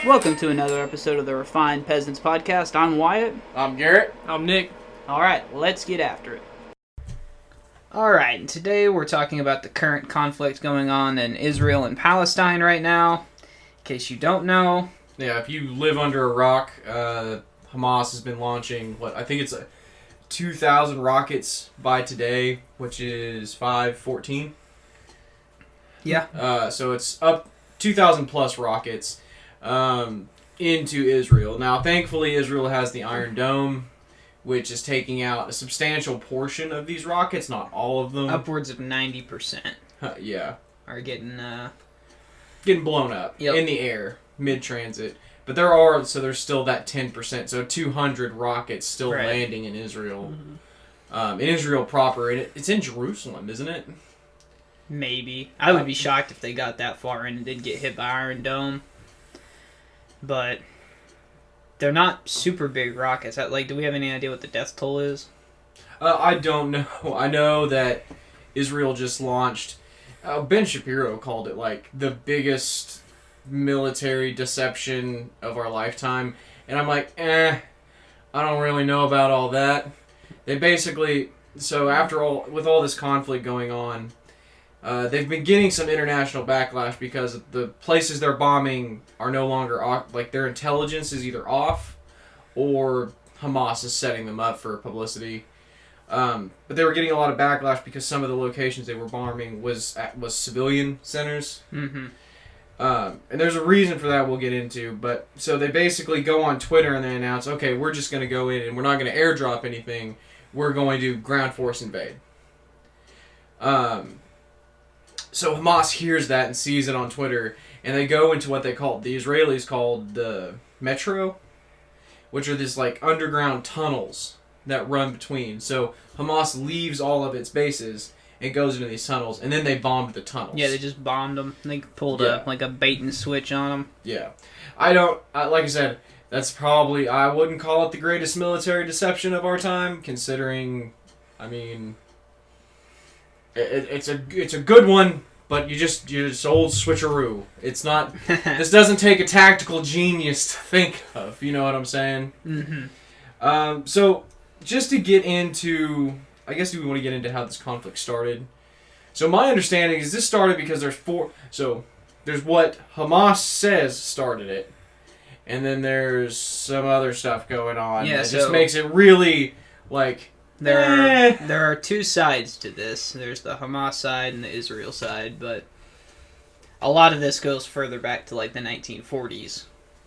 Welcome to another episode of the Refined Peasants podcast. I'm Wyatt. I'm Garrett. I'm Nick. Alright, let's get after it. Alright, and today we're talking about the current conflict going on in Israel and Palestine right now. In case you don't know. Yeah, if you live under a rock, Hamas has been launching, I think it's 2,000 rockets by today, which is 5/14. Yeah. So it's up 2,000 plus rockets into Israel. Now, thankfully, Israel has the Iron Dome, which is taking out a substantial portion of these rockets, not all of them. Upwards of 90%. Yeah. Are getting blown up Yep. in the air, mid-transit. But there's still that 10%, so 200 rockets still Right. landing in Israel. In Israel proper, and it's in Jerusalem, isn't it? Maybe. I would be shocked if they got that far in and did get hit by Iron Dome. But they're not super big rockets. Do we have any idea what the death toll is? I don't know. I know that Israel just launched... Ben Shapiro called it, the biggest military deception of our lifetime. And I'm like, I don't really know about all that. They basically... So with all this conflict going on... they've been getting some international backlash because the places they're bombing are no longer off, their intelligence is either off or Hamas is setting them up for publicity. But they were getting a lot of backlash because some of the locations they were bombing was civilian centers. Mm-hmm. And there's a reason for that we'll get into. But so they basically go on Twitter and they announce, okay, we're just going to go in and we're not going to airdrop anything. We're going to ground force invade. So Hamas hears that and sees it on Twitter, and they go into what the Israelis called the Metro, which are these underground tunnels that run between. So Hamas leaves all of its bases and goes into these tunnels, and then they bombed the tunnels. Yeah, they just bombed them. They pulled a bait and switch on them. Yeah. Like I said, that's probably, I wouldn't call it the greatest military deception of our time, considering, it's a good one, but you're just old switcheroo. It's not. This doesn't take a tactical genius to think of. You know what I'm saying? Mm-hmm. So just to get into, I guess we want to get into how this conflict started. So my understanding is this started because there's four. So there's what Hamas says started it, and then there's some other stuff going on. Yeah, that just makes it really There are two sides to this. There's the Hamas side and the Israel side, but a lot of this goes further back to the 1940s.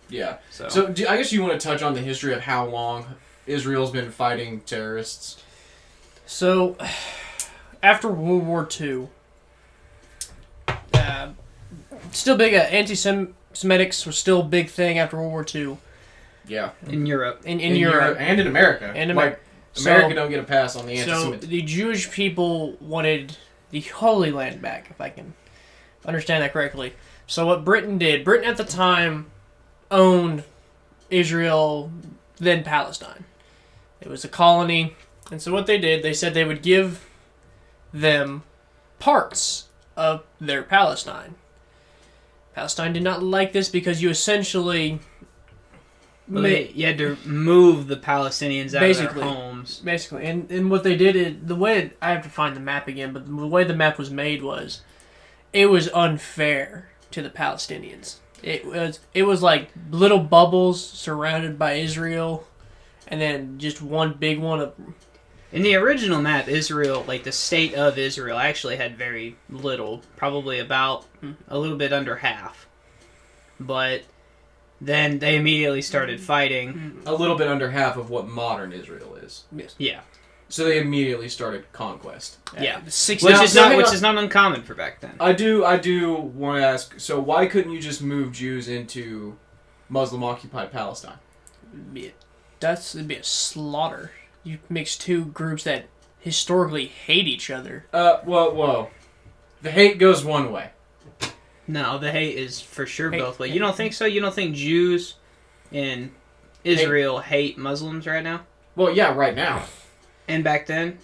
Yeah. So I guess you want to touch on the history of how long Israel's been fighting terrorists. So, after World War II, still big. Anti-Semitics was still a big thing after World War II. Yeah. In Europe. In Europe. And in America. America don't get a pass on the anti-Semitism. So the Jewish people wanted the Holy Land back, if I can understand that correctly. So what Britain at the time owned Israel, then Palestine. It was a colony. And so what they said they would give them parts of their Palestine. Palestine did not like this because you essentially... you had to move the Palestinians out of their homes. Basically. And what they did is, I have to find the map again, but the way the map was made was, it was unfair to the Palestinians. It was like little bubbles surrounded by Israel, and then just one big one of... In the original map, Israel, the state of Israel, actually had very little, probably about a little bit under half. But then they immediately started fighting. A little bit under half of what modern Israel is. Yes. Yeah. So they immediately started conquest. Yeah. Which is not uncommon for back then. I do want to ask, so why couldn't you just move Jews into Muslim-occupied Palestine? It'd be a slaughter. You mix two groups that historically hate each other. Whoa. The hate goes one way. No, the hate is for sure both ways. You don't think so? You don't think Jews in Israel hate Muslims right now? Well, yeah, right now. And back then?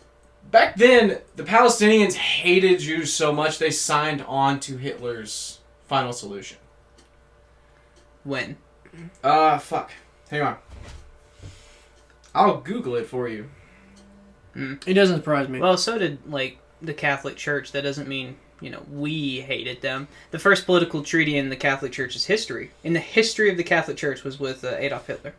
Back then, the Palestinians hated Jews so much they signed on to Hitler's final solution. When? Fuck. Hang on. I'll Google it for you. It doesn't surprise me. Well, so did, like, the Catholic Church. That doesn't mean, we hated them. The first political treaty in the Catholic Church's history, in the history of the Catholic Church, was with Adolf Hitler.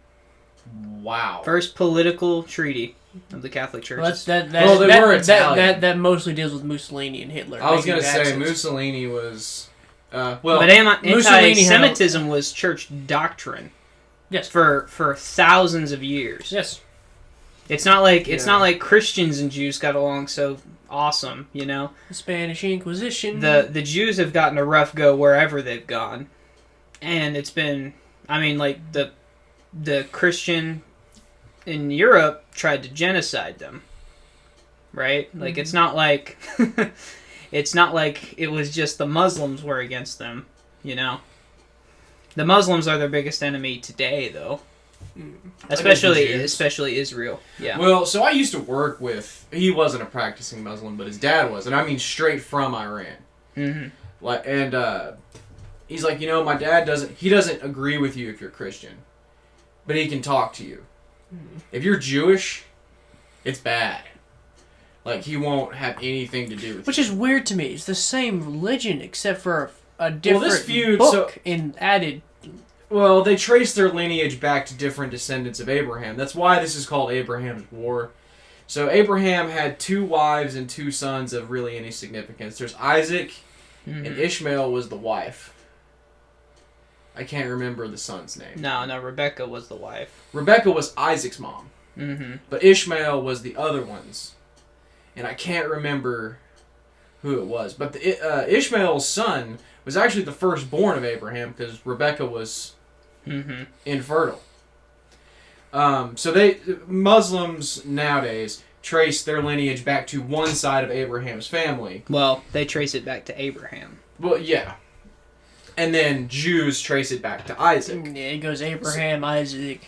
Wow. First political treaty of the Catholic Church. Well, they were Italian. That mostly deals with Mussolini and Hitler. I was going to say axis. Mussolini was... But anti-Semitism was church doctrine. Yes. For thousands of years. Yes. It's not like Christians and Jews got along so awesome, The Spanish Inquisition. The Jews have gotten a rough go wherever they've gone. And it's been, the Christian in Europe tried to genocide them. Right? Like, it's not like it's not like it was just the Muslims were against them, The Muslims are their biggest enemy today, though. Especially Israel. Yeah. Well, so I used to work with... He wasn't a practicing Muslim, but his dad was. And I mean straight from Iran. Mm-hmm. He's like, my dad doesn't agree with you if you're Christian. But he can talk to you. Mm-hmm. If you're Jewish, it's bad. Like, he won't have anything to do with Which you. is weird to me. It's the same religion, except for a different feud, book added... Well, they trace their lineage back to different descendants of Abraham. That's why this is called Abraham's War. So Abraham had 2 wives and 2 sons of really any significance. There's Isaac, and Ishmael was the wife. I can't remember the son's name. No, Rebecca was the wife. Rebecca was Isaac's mom. Mm-hmm. But Ishmael was the other one's. And I can't remember who it was. But Ishmael's son was actually the firstborn of Abraham because Rebecca was infertile. So Muslims nowadays trace their lineage back to one side of Abraham's family. Well, they trace it back to Abraham. Well, yeah. And then Jews trace it back to Isaac. Yeah, it goes Abraham, Isaac.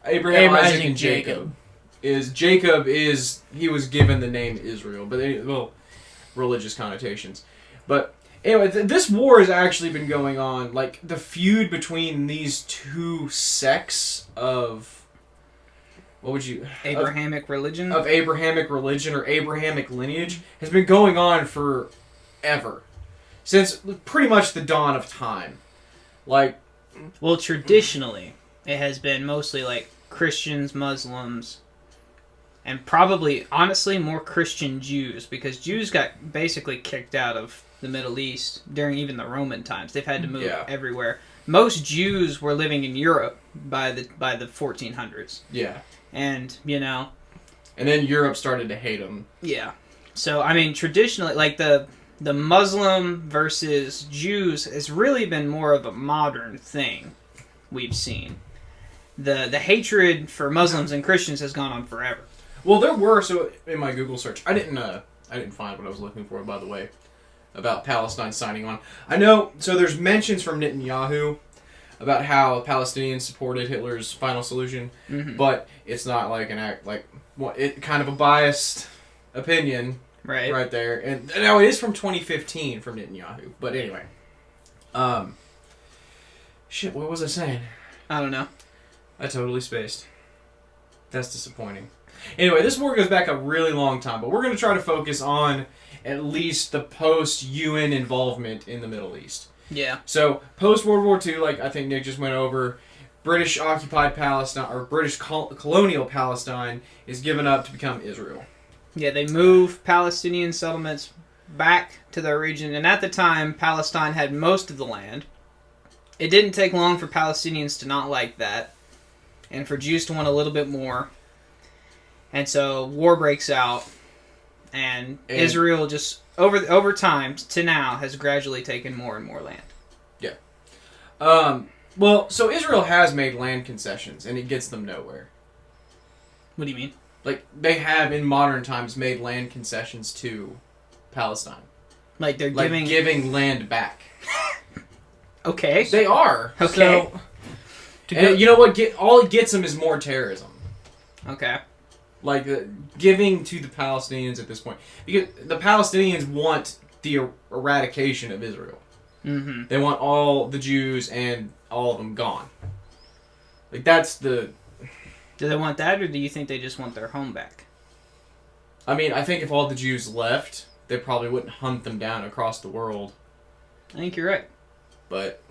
Abraham, Isaac, and Jacob. He was given the name Israel, but religious connotations. But anyway, this war has actually been going on. Like, the feud between these 2 sects of... What would you... Abrahamic religion? Of Abrahamic religion or Abrahamic lineage has been going on forever. Since pretty much the dawn of time. Like... Well, traditionally, it has been mostly, like, Christians, Muslims... And probably, honestly, more Christian Jews, because Jews got basically kicked out of the Middle East during even the Roman times. They've had to move everywhere. Most Jews were living in Europe by the 1400s. Yeah. And, And then Europe started to hate them. Yeah. So, traditionally, like, the Muslim versus Jews has really been more of a modern thing we've seen. The hatred for Muslims and Christians has gone on forever. Well, there were, so in my Google search, I didn't find what I was looking for, by the way, about Palestine signing on. I know, so there's mentions from Netanyahu about how Palestinians supported Hitler's final solution, but it's not like it kind of a biased opinion right there. And now it is from 2015 from Netanyahu, but anyway. Shit, what was I saying? I don't know. I totally spaced. That's disappointing. Anyway, this war goes back a really long time, but we're going to try to focus on at least the post-UN involvement in the Middle East. Yeah. So, post-World War II, like I think Nick just went over, British-occupied Palestine, or British colonial Palestine, is given up to become Israel. Yeah, they move Palestinian settlements back to their region, and at the time, Palestine had most of the land. It didn't take long for Palestinians to not like that, and for Jews to want a little bit more. And so war breaks out, and Israel just over time to now has gradually taken more and more land. Yeah. Well, so Israel has made land concessions, and it gets them nowhere. What do you mean? Like, they have in modern times made land concessions to Palestine. Like they're giving land back. Okay. They are. Okay. So, and you know what? All it gets them is more terrorism. Okay. Like, giving to the Palestinians at this point. Because the Palestinians want the eradication of Israel. Mm-hmm. They want all the Jews and all of them gone. Like, that's the... Do they want that, or do you think they just want their home back? I mean, I think if all the Jews left, they probably wouldn't hunt them down across the world. I think you're right. But...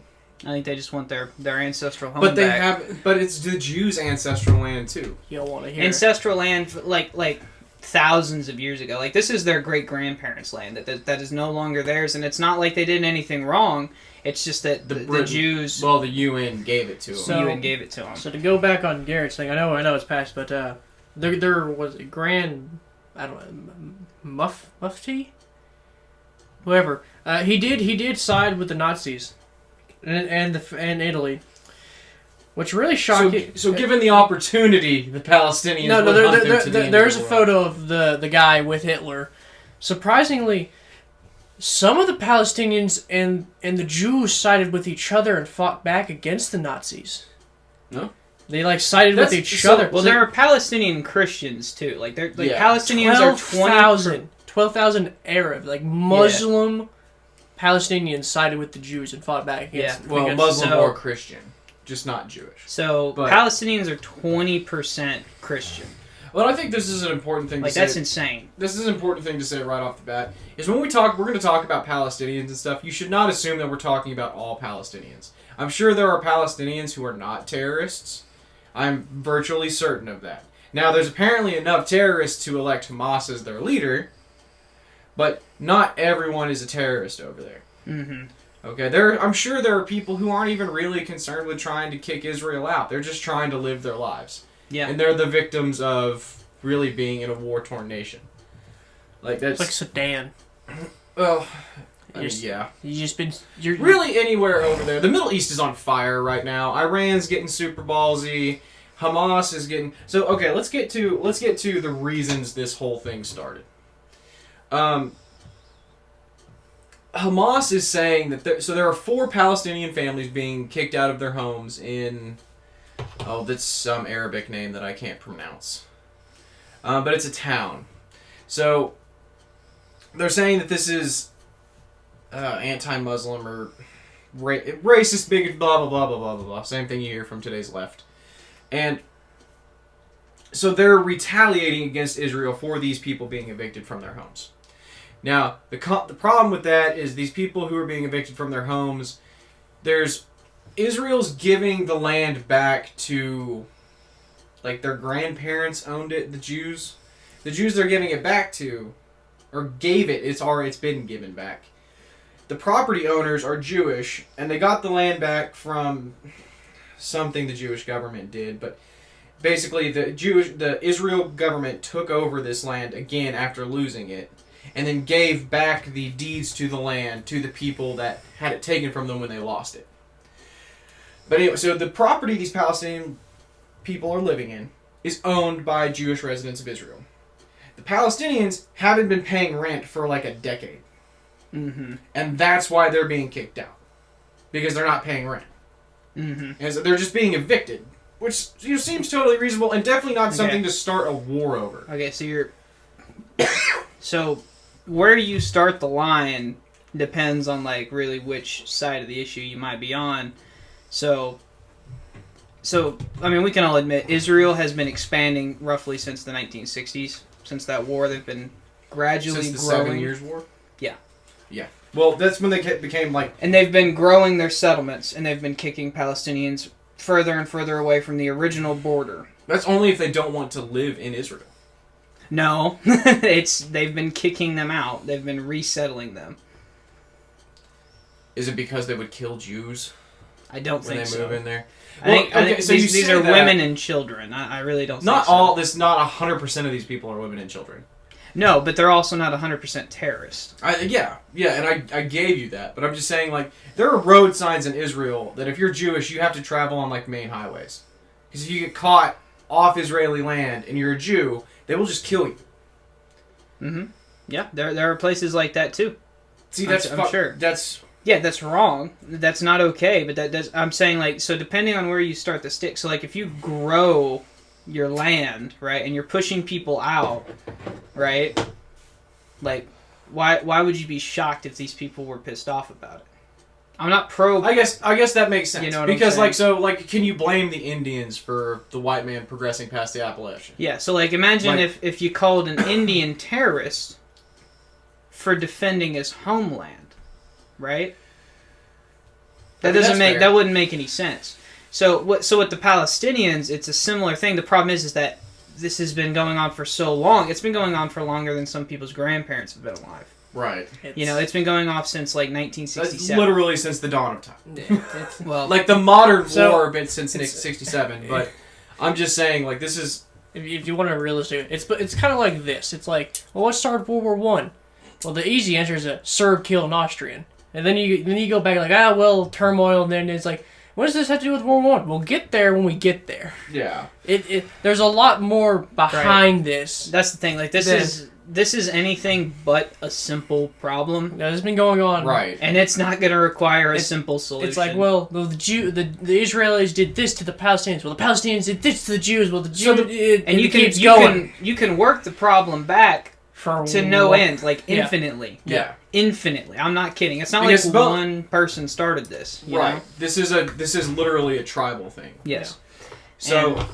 I think they just want their ancestral home But they back. but it's the Jews' ancestral land, too. You don't want to hear Ancestral land, like thousands of years ago. Like, this is their great-grandparents' land that is no longer theirs, and it's not like they did anything wrong. It's just that the Jews... Well, the UN gave it to them. So- UN gave it to them. So to go back on Garrett's thing, I know it's past, but there was a grand, I don't know, Mufti, whoever. He did side with the Nazis, and Italy, which really shocked you. So given the opportunity, the Palestinians No, would hunt them to the end there's of a the world. photo of the guy with Hitler. Surprisingly, some of the Palestinians and the Jews sided with each other and fought back against the Nazis. No? They sided with each other. Well, there are Palestinian Christians too. Like they're Yeah. Palestinians are 12,000 Arab, Muslim Palestinians sided with the Jews and fought back against. Well, against Muslim or Christian, just not Jewish. So But- Palestinians are 20% Christian. Well, I think this is an important thing to say. That's insane. This is an important thing to say right off the bat. Is when we're going to talk about Palestinians and stuff, you should not assume that we're talking about all Palestinians. I'm sure there are Palestinians who are not terrorists. I'm virtually certain of that. Now, there's apparently enough terrorists to elect Hamas as their leader, but not everyone is a terrorist over there. Mm-hmm. Okay, I'm sure there are people who aren't even really concerned with trying to kick Israel out. They're just trying to live their lives. Yeah. And they're the victims of really being in a war-torn nation. Like, that's... It's like Sudan. Well, I mean, You're- yeah. You're Really anywhere over there. The Middle East is on fire right now. Iran's getting super ballsy. Hamas is getting... So, okay, let's get to the reasons this whole thing started. Hamas is saying that there are 4 Palestinian families being kicked out of their homes in... Oh, that's some Arabic name that I can't pronounce. But it's a town. So, they're saying that this is anti-Muslim or racist, bigot, blah, blah, blah, blah, blah, blah, blah. Same thing you hear from today's left. And so they're retaliating against Israel for these people being evicted from their homes. Now, the problem with that is these people who are being evicted from their homes, Israel's giving the land back to, their grandparents owned it, the Jews. The Jews they're giving it back to, or gave it, it's been given back. The property owners are Jewish, and they got the land back from something the Jewish government did, but basically the Israel government took over this land again after losing it, and then gave back the deeds to the land to the people that had it taken from them when they lost it. But anyway, so the property these Palestinian people are living in is owned by Jewish residents of Israel. The Palestinians haven't been paying rent for a decade. Mm-hmm. And that's why they're being kicked out. Because they're not paying rent. Mm-hmm. And so they're just being evicted. Which seems totally reasonable and definitely not something to start a war over. Okay, so so where you start the line depends on really which side of the issue you might be on. So I mean, we can all admit Israel has been expanding roughly since the 1960s. Since that war, they've been gradually Since the growing. 7 Years' War? Yeah. Yeah. Well, that's when they became And they've been growing their settlements, and they've been kicking Palestinians further and further away from the original border. That's only if they don't want to live in Israel. No, they've been kicking them out. They've been resettling them. Is it because they would kill Jews I don't when think they so. move in there? I think so these you say are that- women and children. I really don't Not think so. all. Not 100% of these people are women and children. No, but they're also not 100% terrorists. Yeah, and I gave you that, but I'm just saying, there are road signs in Israel that if you're Jewish, you have to travel on, main highways. Because if you get caught off Israeli land and you're a Jew, they will just kill you. Mm-hmm. Yeah, there are places like that, too. See, I'm sure. Yeah, that's wrong. That's not okay, but I'm saying, so depending on where you start the stick, so, if you grow your land, right, and you're pushing people out, right, why would you be shocked if these people were pissed off about it? I'm not pro. I guess that makes sense. You know what because I'm saying? can you blame the Indians for the white man progressing past the Appalachian? Yeah, so imagine if you called an Indian terrorist for defending his homeland, right? That wouldn't make any sense. So with the Palestinians, it's a similar thing. The problem is that this has been going on for so long. It's been going on for longer than some people's grandparents have been alive. Right. It's been going off since 1967. That's literally since the dawn of time. Well, the modern war been since 67. But I'm just saying, this is. If you want to realistic, it's kind of like this. It's like, well, what started World War One? Well, the easy answer is a Serb killed an Austrian, and then you go back turmoil, and then it's like, what does this have to do with World War One? We'll get there when we get there. Yeah. There's a lot more behind this. That's the thing. This is anything but a simple problem. It's been going on, right? And it's not going to require a simple solution. It's like, well, the Israelis did this to the Palestinians. Well, the Palestinians did this to the Jews. Well, the Jews, and you can work the problem back to no end, infinitely. Yeah. Infinitely. I'm not kidding. It's not one person started this. You know? This is literally a tribal thing. Yes. So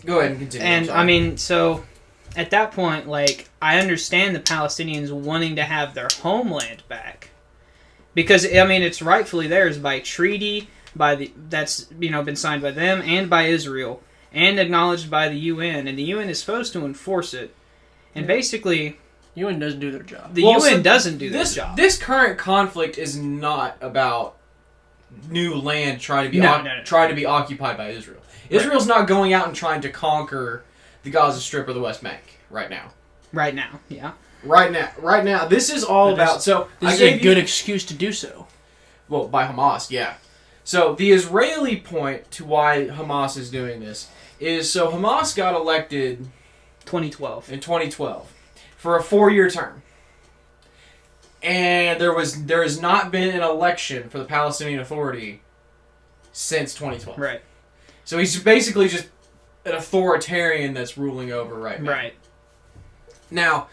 go ahead and continue. And so at that point, I understand the Palestinians wanting to have their homeland back, because it's rightfully theirs by treaty, that's been signed by them and by Israel and acknowledged by the UN, and the UN is supposed to enforce it. And basically, UN doesn't do their job. The UN doesn't do their job. This current conflict is not about new land trying to be occupied by Israel. Right. Israel's not going out and trying to conquer the Gaza Strip or the West Bank right now. Right now, yeah. Right now. This is all about. So this is a good excuse to do so. Well, by Hamas, yeah. So the Israeli point to why Hamas is doing this is so Hamas got elected 2012 in 2012 for a 4-year term, and there has not been an election for the Palestinian Authority since 2012. Right. So he's basically just an authoritarian that's ruling over right now. Right. Now,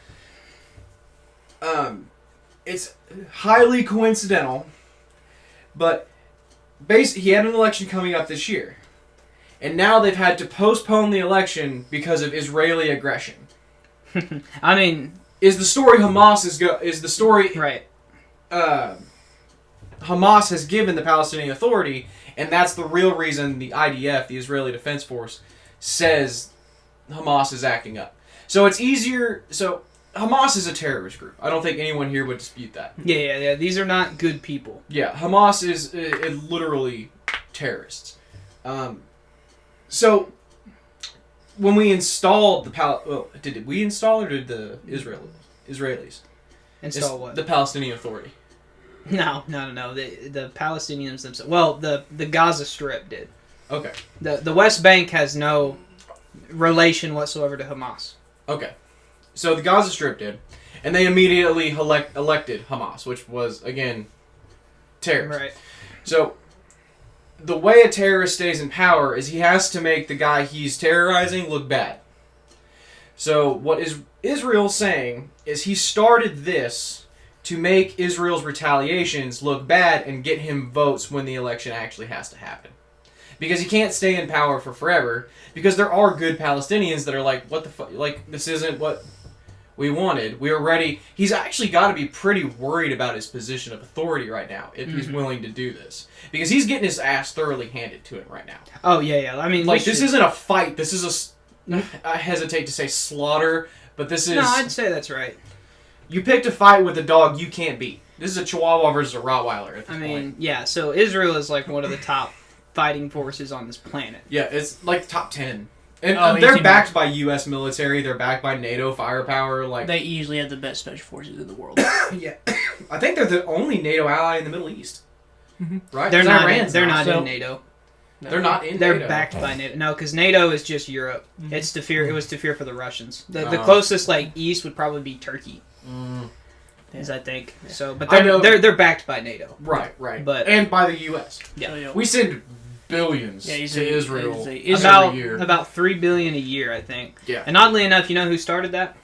it's highly coincidental, but he had an election coming up this year, and now they've had to postpone the election because of Israeli aggression. Is the story right? Hamas has given the Palestinian Authority, and that's the real reason the IDF, the Israeli Defense Force, says Hamas is acting up. So it's easier. So Hamas is a terrorist group. I don't think anyone here would dispute that. Yeah. These are not good people. Yeah, Hamas is literally terrorists. So when we installed did we install or did the Israelis install what? The Palestinian Authority. No. The Palestinians themselves. Well, the Gaza Strip did. Okay. The West Bank has no relation whatsoever to Hamas. Okay. So the Gaza Strip did, and they immediately elected Hamas, which was, again, terrorist. Right. So the way a terrorist stays in power is he has to make the guy he's terrorizing look bad. So what is Israel saying is he started this to make Israel's retaliations look bad and get him votes when the election actually has to happen. Because he can't stay in power for forever, because there are good Palestinians that are like, what the fuck, this isn't what we wanted. We were ready. He's actually got to be pretty worried about his position of authority right now, if he's willing to do this. Because he's getting his ass thoroughly handed to him right now. Oh, yeah. This isn't a fight. This is I hesitate to say slaughter, but this is... No, I'd say that's right. You picked a fight with a dog you can't beat. This is a Chihuahua versus a Rottweiler at this point. Yeah, so Israel is one of the top fighting forces on this planet. Yeah, it's top 10. And they're backed by U.S. military. They're backed by NATO firepower. They easily have the best special forces in the world. Yeah, I think they're the only NATO ally in the Middle East. Mm-hmm. Right? They're not in NATO. No. They're not in They're NATO. backed by NATO. No, because NATO is just Europe. Mm-hmm. It was to fear for the Russians. The closest east would probably be Turkey. As I think. Yeah. So, but they're backed by NATO. Right. But and by the U.S. Yeah. We send billions to Israel every year. About $3 billion a year, I think. Yeah. And oddly enough, you know who started that?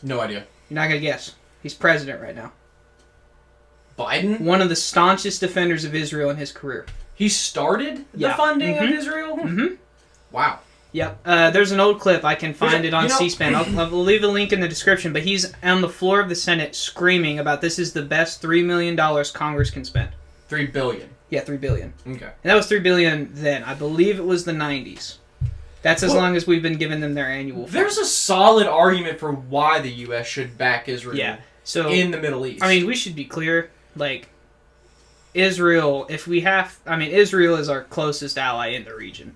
No idea. You're not gonna guess. He's president right now. Biden? One of the staunchest defenders of Israel in his career. He started the Yeah. funding of Israel? Mm-hmm. Wow. Yep. There's an old clip. I can find it on C-SPAN. I'll leave a link in the description. But he's on the floor of the Senate screaming about this is the best $3 million Congress can spend. $3 billion. Yeah, $3 billion. Okay. And that was $3 billion then. I believe it was the 90s. That's as long as we've been giving them their annual fund. There's a solid argument for why the U.S. should back Israel So, in the Middle East. I mean, we should be clear. Like, Israel, Israel is our closest ally in the region.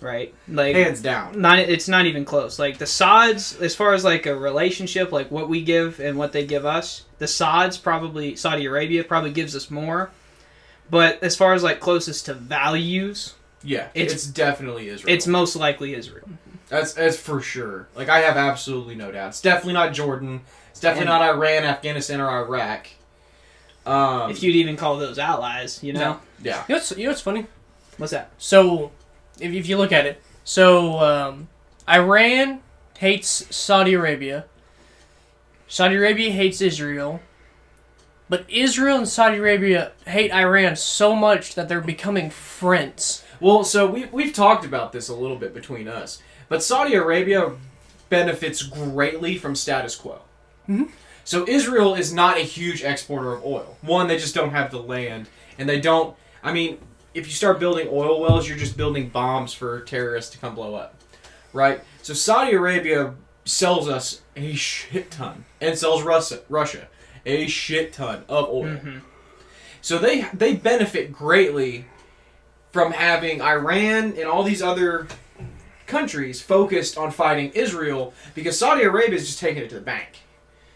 Right? Like, hands down. It's not even close. Like, the Sauds, as far as, like, a relationship, like, what we give and what they give us, the Sauds probably, Saudi Arabia probably gives us more. But as far as, like, closest to values, yeah, it's definitely Israel. it's most likely Israel. That's for sure. Like, I have absolutely no doubt. It's definitely not Jordan. It's definitely not Iran, Afghanistan, or Iraq. If you'd even call those allies, you know? No. Yeah. You know what's funny? What's that? So, if you look at it, Iran hates Saudi Arabia. Saudi Arabia hates Israel. But Israel and Saudi Arabia hate Iran so much that they're becoming friends. Well, so we've talked about this a little bit between us. But Saudi Arabia benefits greatly from status quo. Mm-hmm. So Israel is not a huge exporter of oil. One, they just don't have the land. And they don't... I mean, if you start building oil wells, you're just building bombs for terrorists to come blow up. Right? So Saudi Arabia sells us a shit ton. And sells Russia a shit ton of oil. Mm-hmm. So they benefit greatly from having Iran and all these other countries focused on fighting Israel because Saudi Arabia is just taking it to the bank.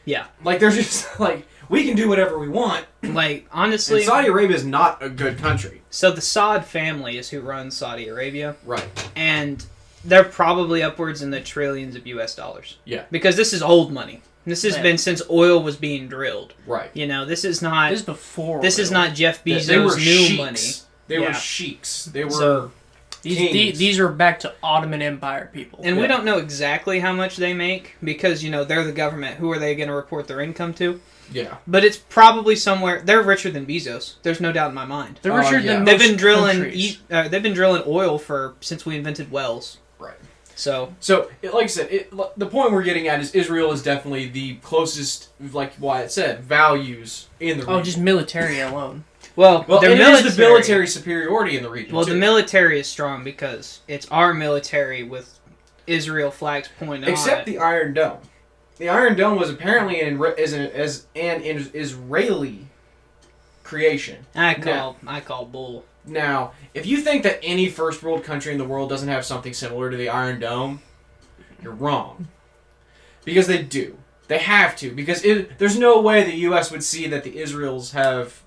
Yeah. Like, they're just like, we can do whatever we want. Like, honestly... And Saudi Arabia is not a good country. So the Saud family is who runs Saudi Arabia. Right. And they're probably upwards in the trillions of US dollars. Yeah. Because this is old money. This has been since oil was being drilled. Right. You know, this is not... This is before This oil. is not Jeff Bezos' They were new sheiks. money. They were sheiks. They were... So, These are back to Ottoman Empire people. and we don't know exactly how much they make because, you know, they're the government. Who are they going to report their income to? Yeah. But it's probably somewhere... They're richer than Bezos. There's no doubt in my mind. They're richer yeah. than They've most been drilling. countries. They've been drilling oil since we invented wells. Right. So like I said, the point we're getting at is Israel is definitely the closest, like Wyatt said, values in the region. Oh, just military alone. well, their and it is the military superiority in the region, Well, too. the military is strong because it's our military with Israel flags pointed Except on the Iron Dome. The Iron Dome was apparently an Israeli creation. it. I call bull. Now, if you think that any first world country in the world doesn't have something similar to the Iron Dome, you're wrong. Because they do. They have to. Because there's no way the U.S. would see that the Israels have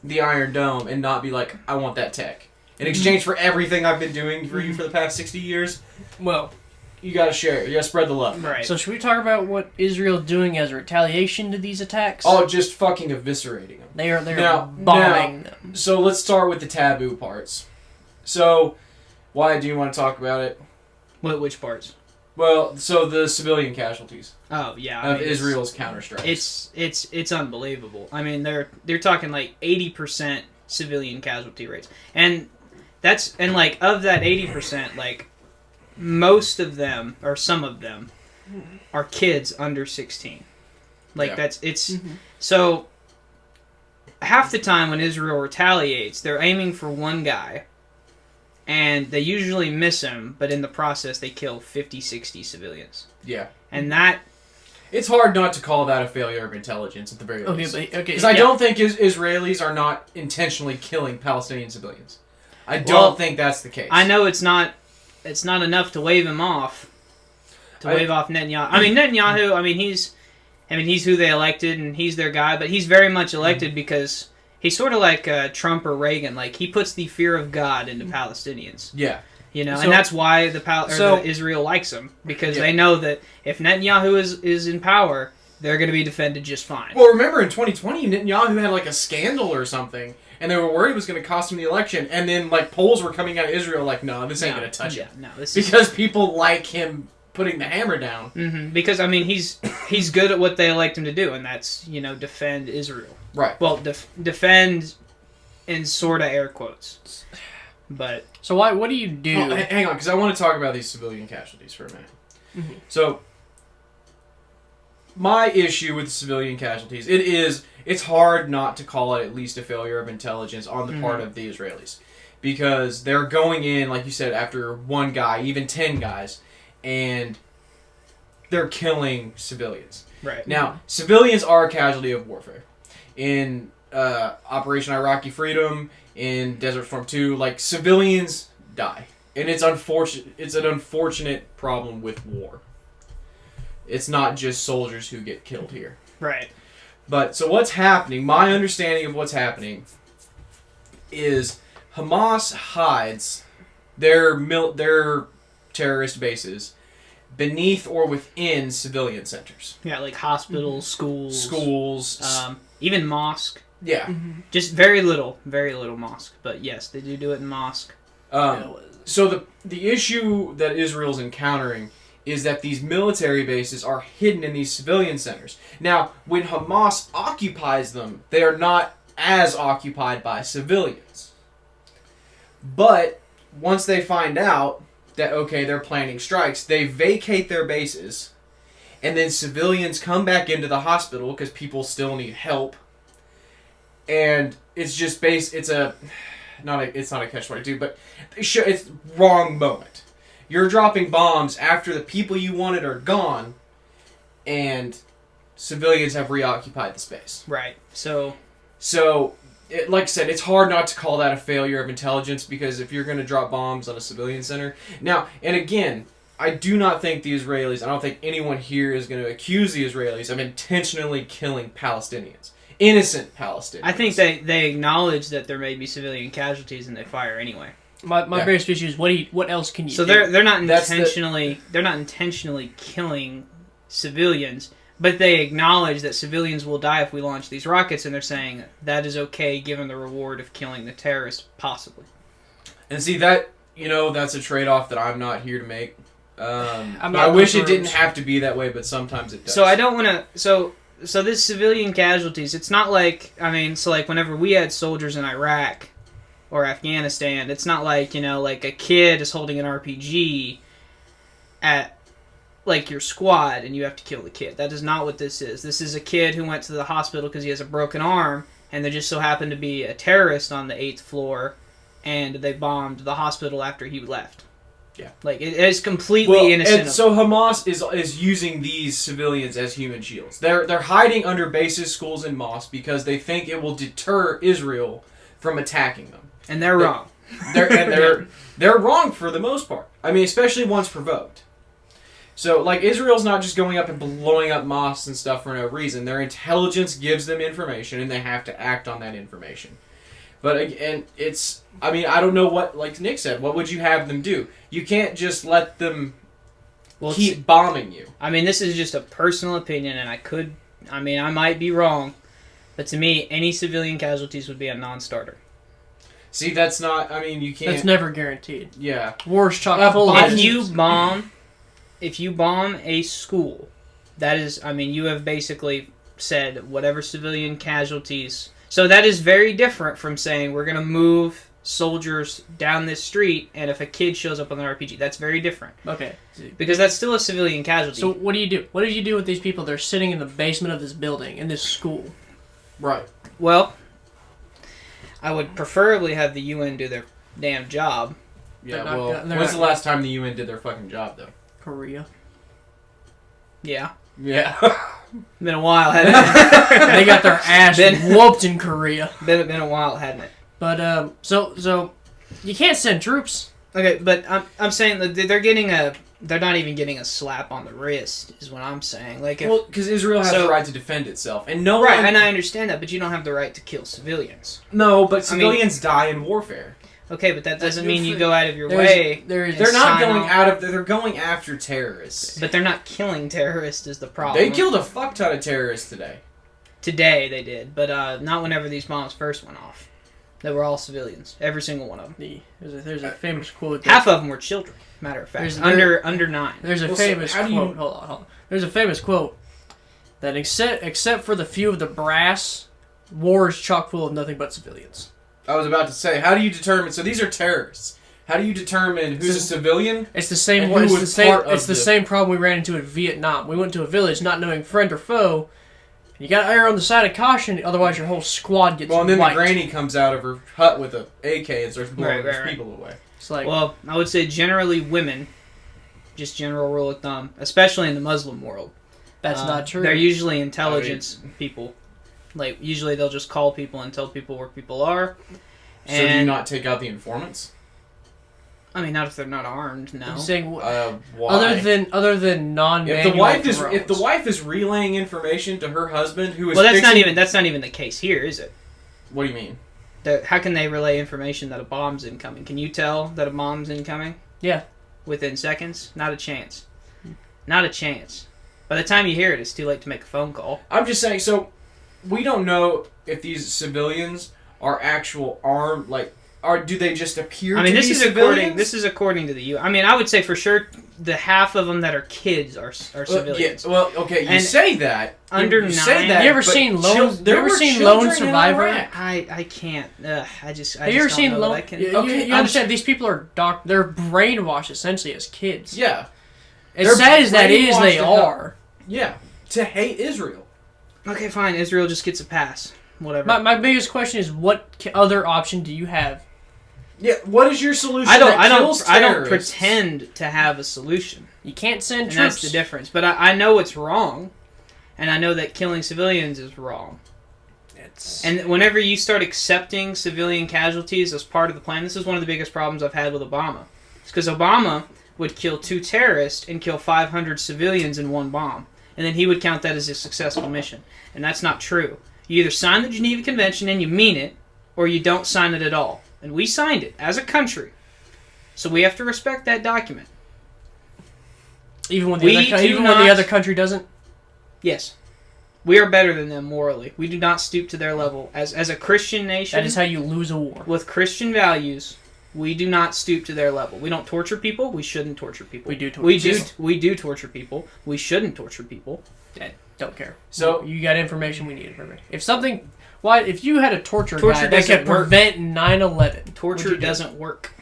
the Iron Dome and not be like, I want that tech. In exchange for everything I've been doing for you for the past 60 years, Well, you gotta share it. You gotta spread the love. Right. so should we talk about what Israel's doing as a retaliation to these attacks? Oh, just fucking eviscerating them. they're Now- bombing them. So let's start with the taboo parts. So, why do you want to talk about it? Which parts? Well, so the civilian casualties Oh yeah. of Israel's counterstrikes. It's unbelievable. I mean, they're talking like 80% civilian casualty rates, and like of that 80%, like most of them or some of them are kids under 16. Like Yeah. So half the time when Israel retaliates, they're aiming for one guy. And they usually miss him, but in the process they kill 50, 60 civilians. Yeah. And that... It's hard not to call that a failure of intelligence at the very least. Okay. Because I don't think Israelis are not intentionally killing Palestinian civilians. I don't think that's the case. I know it's not enough to wave him off. Wave off Netanyahu. I mean, Netanyahu, he's who they elected and he's their guy, but he's very much elected because... He's sort of like Trump or Reagan. Like, he puts the fear of God into Palestinians. Yeah. You know, So- and that's why Israel likes him. Because they know that if Netanyahu is in power, they're going to be defended just fine. Well, remember in 2020, Netanyahu had like a scandal or something, and they were worried it was going to cost him the election, and then like polls were coming out of Israel like, no, this ain't going to touch it. No, Because people like him putting the hammer down. Because, I mean, he's good at what they elect him to do, and that's, defend Israel. Right. Well, defend in sort of air quotes. But So what do you do? Oh, hang on, because I want to talk about these civilian casualties for a minute. Mm-hmm. So, my issue with civilian casualties, it's hard not to call it at least a failure of intelligence on the part of the Israelis. Because they're going in, like you said, after one guy, even 10 guys, and they're killing civilians. right Now, civilians are a casualty of warfare. In Operation Iraqi Freedom, in Desert Storm 2, like, civilians die. And it's unfortunate. It's an unfortunate problem with war. It's not just soldiers who get killed here. right. But, so what's happening, my understanding of what's happening is Hamas hides their terrorist bases beneath or within civilian centers. Yeah, like hospitals, schools, even mosque. Yeah. Mm-hmm. Just very little mosque. But yes, they do it in mosque. So the issue that Israel's encountering is that these military bases are hidden in these civilian centers. Now, when Hamas occupies them, they are not as occupied by civilians. But once they find out that, okay, they're planning strikes, they vacate their bases, and then civilians come back into the hospital because people still need help. And it's just it's not a catch-22, but it's wrong moment. You're dropping bombs after the people you wanted are gone, and civilians have reoccupied the space. Right. So Like I said, it's hard not to call that a failure of intelligence, because if you're going to drop bombs on a civilian center... Now, and again, I do not think the Israelis, I don't think anyone here is going to accuse the Israelis of intentionally killing Palestinians. Innocent Palestinians. I think they acknowledge that there may be civilian casualties and they fire anyway. My biggest issue is what else can you do? So they're not intentionally killing civilians, but they acknowledge that civilians will die if we launch these rockets, and they're saying that is okay given the reward of killing the terrorists, possibly. And see, that's a trade-off that I'm not here to make. I'm I not wish it looking didn't have to be that way, but sometimes it does. So I don't want to... So this civilian casualties, it's not like... I mean, so like whenever we had soldiers in Iraq or Afghanistan, it's not like, like a kid is holding an RPG at, like, your squad and you have to kill the kid. That is not what this is. This is a kid who went to the hospital because he has a broken arm, and there just so happened to be a terrorist on the 8th floor, and they bombed the hospital after he left. Yeah. Like, it is completely innocent. And so Hamas is using these civilians as human shields. They're hiding under bases, schools, and mosques because they think it will deter Israel from attacking them. And they're wrong. They're wrong for the most part. I mean, especially once provoked. So, like, Israel's not just going up and blowing up mosques and stuff for no reason. Their intelligence gives them information, and they have to act on that information. But, again, I don't know what, like Nick said, what would you have them do? You can't just let them keep bombing you. I mean, this is just a personal opinion, and I might be wrong, but to me, any civilian casualties would be a non-starter. See, that's not, you can't... That's never guaranteed. Yeah. War's chock full of If you bomb a school, that is, you have basically said whatever civilian casualties... So that is very different from saying we're going to move soldiers down this street, and if a kid shows up with an RPG, that's very different. Okay. Because that's still a civilian casualty. So what do you do? What did you do with these people that are sitting in the basement of this building, in this school? Right. Well, I would preferably have the UN do their damn job. Yeah, when's the last time the UN did their fucking job, though? Korea. Yeah. Yeah. Been a while, hasn't it? They got their ass whooped in Korea. Been a while, hadn't it? But, so, you can't send troops. Okay, but I'm saying that they're not even getting a slap on the wrist, is what I'm saying. Like, because Israel has the right to defend itself, and and I understand that, but you don't have the right to kill civilians. No, but civilians die in warfare. Okay, but that doesn't mean you go out of your way. They're not going out of... They're going after terrorists. But they're not killing terrorists is the problem. They killed a fuck ton of terrorists today. Today they did, but not whenever these bombs first went off. They were all civilians. Every single one of them. There's a famous quote. Half of them were children, matter of fact. Under 9. There's a famous quote. Hold on. There's a famous quote that except for the few of the brass war is chock full of nothing but civilians. I was about to say, how do you determine? So these are terrorists. How do you determine who's a civilian? It's the same. And who It's was the same. part of It's the same problem we ran into in Vietnam. We went to a village not knowing friend or foe. You got to err on the side of caution, otherwise your whole squad gets Well, and then wiped. the granny comes out of her hut with a AK and starts blowing Right. people away. It's like, Well, I would say generally women, just general rule of thumb, especially in the Muslim world. that's not true. They're usually intelligence people. Like, usually they'll just call people and tell people where people are. So do you And, not take out the informants? I mean, not if they're not armed, no. I'm saying, Why? other than non-manual If the wife is relaying information to her husband who is Well, that's fixing, not even the case here, is it? What do you mean? How can they relay information that a bomb's incoming? Can you tell that a bomb's incoming? Yeah. Within seconds? Not a chance. Not a chance. By the time you hear it, it's too late to make a phone call. I'm just saying. So we don't know if these civilians are actual armed. Like, do they just appear? I mean, to this be is civilians? this is according to the U. I mean, I would say for sure the half of them that are kids are civilians. Yeah, well, okay, you And say that. under you say 9 that, You ever but seen Lone? there You ever were seen children Lone in Survivor? Iraq. I can't. I just. Have you ever seen Lone? Lone? I can, You understand? These people are they're brainwashed essentially as kids. Yeah, As They're sad as that is, brainwashed they to hell. are. yeah, to hate Israel. Okay, fine. Israel just gets a pass. Whatever. My biggest question is, what other option do you have? Yeah, what is your solution? I that don't kills terrorists? pretend to have a solution. You can't send And troops. that's the difference. But I know it's wrong, and I know that killing civilians is wrong. And whenever you start accepting civilian casualties as part of the plan, this is one of the biggest problems I've had with Obama. It's because Obama would kill 2 terrorists and kill 500 civilians in one bomb. And then he would count that as a successful mission. And that's not true. You either sign the Geneva Convention and you mean it, or you don't sign it at all. And we signed it as a country. So we have to respect that document. Even when We the do when not- the other country doesn't. Yes. We are better than them morally. We do not stoop to their level. As a Christian nation, That is how you lose a war. with Christian values, we do not stoop to their level. We don't torture people. We shouldn't torture people. We do torture people. We do torture people. We shouldn't torture people. Don't care. So- you got information we need. If something, if you had a torture Torture guy that doesn't could work. prevent 9/11, Torture doesn't work.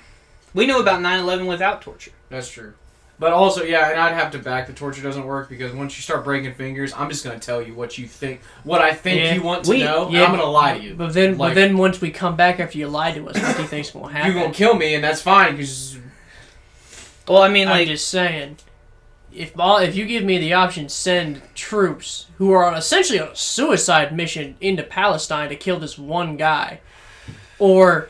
We know about 9/11 without torture. That's true. But also, yeah, and I'd have to back the torture doesn't work because once you start breaking fingers, I'm just going to tell you what you think, what I think Yeah. you want to know, and yeah. I'm going to lie to you. But then, Like, once we come back after you lied to us, what do you think's gonna happen? you're going to kill me, and that's fine because Well, I mean, I'm like, just saying, if you give me the option, send troops who are essentially on a suicide mission into Palestine to kill this one guy, or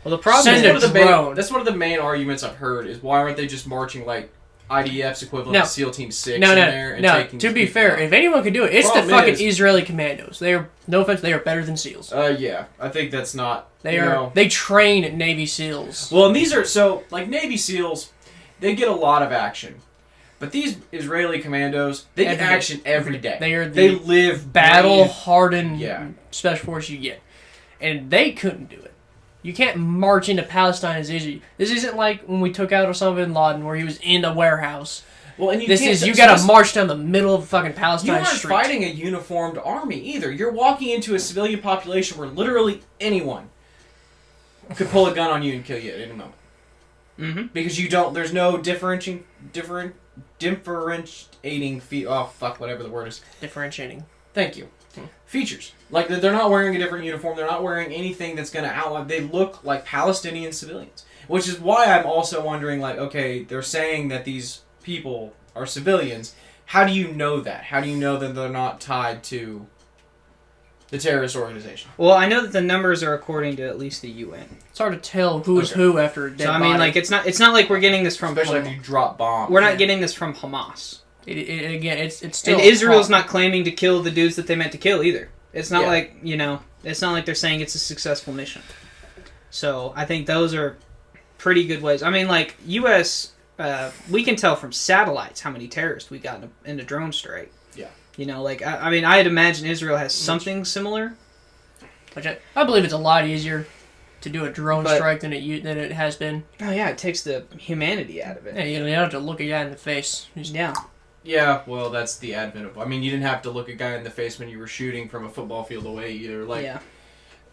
well, the problem Send is a drone. that's one of the main arguments I've heard is why aren't they just marching like IDF's equivalent No. of SEAL Team 6 no, in there and taking To these be people fair, out? if anyone could do it, it's the Problem fucking is- Israeli commandos. They are, no offense, they are better than SEALs. Yeah, I think that's not. They you are. know- They train Navy SEAls. Well, and these are so like Navy SEAls, they get a lot of action, but these Israeli commandos, they get Every day. action every day. They are They the live, battle breathe. hardened Yeah. special force you get, and they couldn't do it. You can't march into Palestine as easy. This isn't like when we took out Osama bin Laden, where he was in a warehouse. Well, and you This can't, is you so got this- to march down the middle of fucking You Palestine aren't street. fighting a uniformed army either. You're walking into a civilian population where literally anyone could pull a gun on you and kill you at any moment. mm-hmm. Because you don't. There's no differentiating. Oh fuck, whatever the word is. Differentiating. Thank you. Features. Like, they're not wearing a different uniform. They're not wearing anything that's going to outline. They look like Palestinian civilians. Which is why I'm also wondering, like, okay, they're saying that these people are civilians. How do you know that? How do you know that they're not tied to the terrorist organization? Well, I know that the numbers are according to at least the UN. It's hard to tell who's Okay. who after a dead So I mean, body. like, it's not like we're getting this from. Especially if you drop bombs. We're not getting this from Hamas. Again, it's still. And Israel's not claiming to kill the dudes that they meant to kill either. It's not Yeah. like, it's not like they're saying it's a successful mission. So I think those are pretty good ways. I mean, like, U.S., we can tell from satellites how many terrorists we got in a drone strike. Yeah. I mean, I'd imagine Israel has something similar. Which I believe it's a lot easier to do a drone But- strike than it has been. Oh, yeah, it takes the humanity out of it. Yeah, you don't have to look a guy in the face. Just Yeah. Yeah, well, that's the advent of. I mean, you didn't have to look a guy in the face when you were shooting from a football field away either. Like, yeah.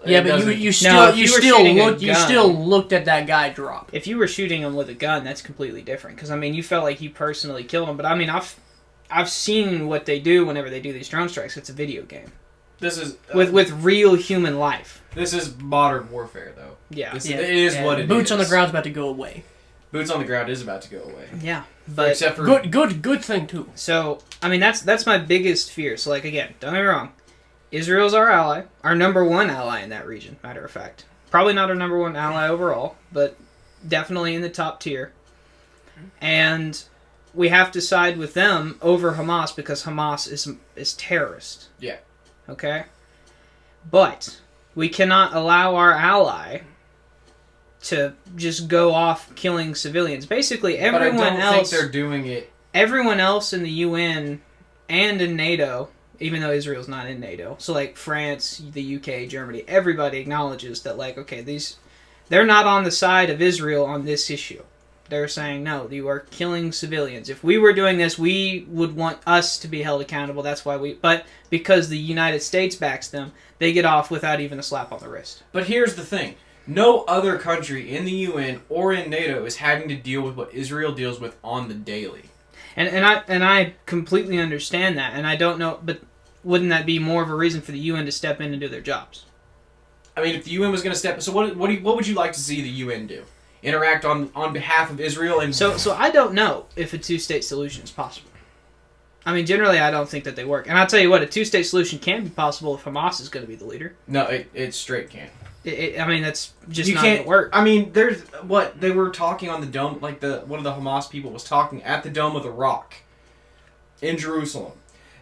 Yeah, but you still looked at that guy drop. If you were shooting him with a gun, that's completely different. Because I mean, you felt like you personally killed him. But I mean, I've seen what they do whenever they do these drone strikes. It's a video game this is with real human life. This is modern warfare, though. Yeah, It is what it is. Boots on the ground's about to go away. Boots on the ground is about to go away. Yeah, but except for good thing too. So I mean, that's my biggest fear. So like again, don't get me wrong. Israel's our ally, our number one ally in that region, matter of fact. Probably not our number one ally overall, but definitely in the top tier. And we have to side with them over Hamas because Hamas is terrorist. Yeah. Okay? But we cannot allow our ally to just go off killing civilians. Basically, everyone but I don't else... think they're doing it. Everyone else in the UN and in NATO... Even though Israel's not in NATO. So, like, France, the UK, Germany, everybody acknowledges that, like, okay, they're not on the side of Israel on this issue. They're saying, no, you are killing civilians. If we were doing this, we would want us to be held accountable. That's why but because the United States backs them, they get off without even a slap on the wrist. But here's the thing. No other country in the UN or in NATO is having to deal with what Israel deals with on the daily. And I completely understand that, and I don't know, but wouldn't that be more of a reason for the UN to step in and do their jobs? I mean, if the UN was going to step, so what would you like to see the UN do? Interact on behalf of Israel and so I don't know if a two-state solution is possible. I mean, generally, I don't think that they work, and I'll tell you what, a two-state solution can be possible if Hamas is going to be the leader. No, it straight can't. I mean, that's just you not can't going to work. I mean, there's what they were talking on the dome, like one of the Hamas people was talking at the Dome of the Rock in Jerusalem,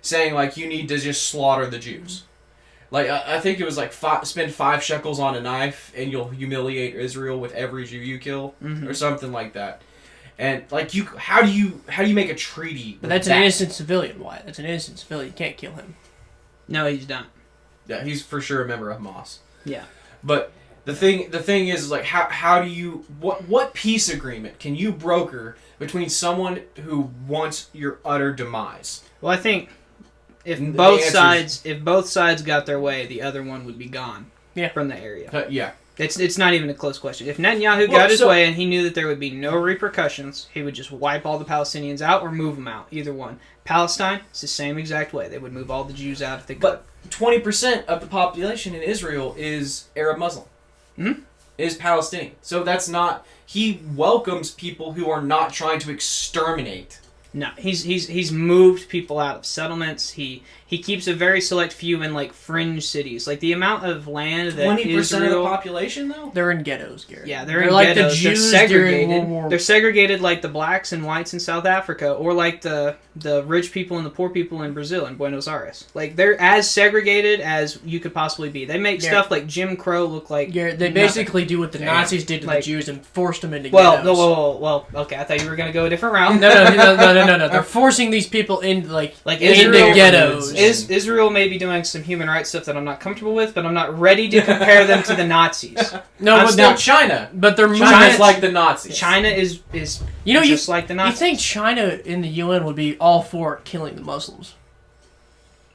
saying like you need to just slaughter the Jews. Like I think it was like spend 5 shekels on a knife and you'll humiliate Israel with every Jew you kill, or something like that. And like how do you make a treaty? But that's an innocent civilian. Why? That's an innocent civilian. You can't kill him. No, he's not. Yeah, he's for sure a member of Hamas. Yeah. But the thing is like how do you what peace agreement can you broker between someone who wants your utter demise? Well, I think if both sides got their way, the other one would be gone from the area. Yeah. It's not even a close question. If Netanyahu got his way and he knew that there would be no repercussions, he would just wipe all the Palestinians out or move them out. Either one. Palestine, it's the same exact way. They would move all the Jews out if they could. But 20% of the population in Israel is Arab Muslim. Mm-hmm. Is Palestinian. So that's not... He welcomes people who are not trying to exterminate. No, he's moved people out of settlements. He keeps a very select few in like fringe cities. Like the amount of land that 20% Israel, of the population, though? They're in ghettos, Garrett. Yeah, they're in like ghettos. The Jews they're during segregated. World War. They're segregated like the blacks and whites in South Africa, or like the rich people and the poor people in Brazil and Buenos Aires. Like they're as segregated as you could possibly be. They make stuff like Jim Crow look like Garrett, they basically do what the Nazis did to the Jews and forced them into ghettos. Well, okay. I thought you were going to go a different route. No. They're forcing these people into into ghettos. Israel may be doing some human rights stuff that I'm not comfortable with, but I'm not ready to compare them to the Nazis. Not China. But they're China's like the Nazis. China is just like the Nazis. You think China in the UN would be all for killing the Muslims?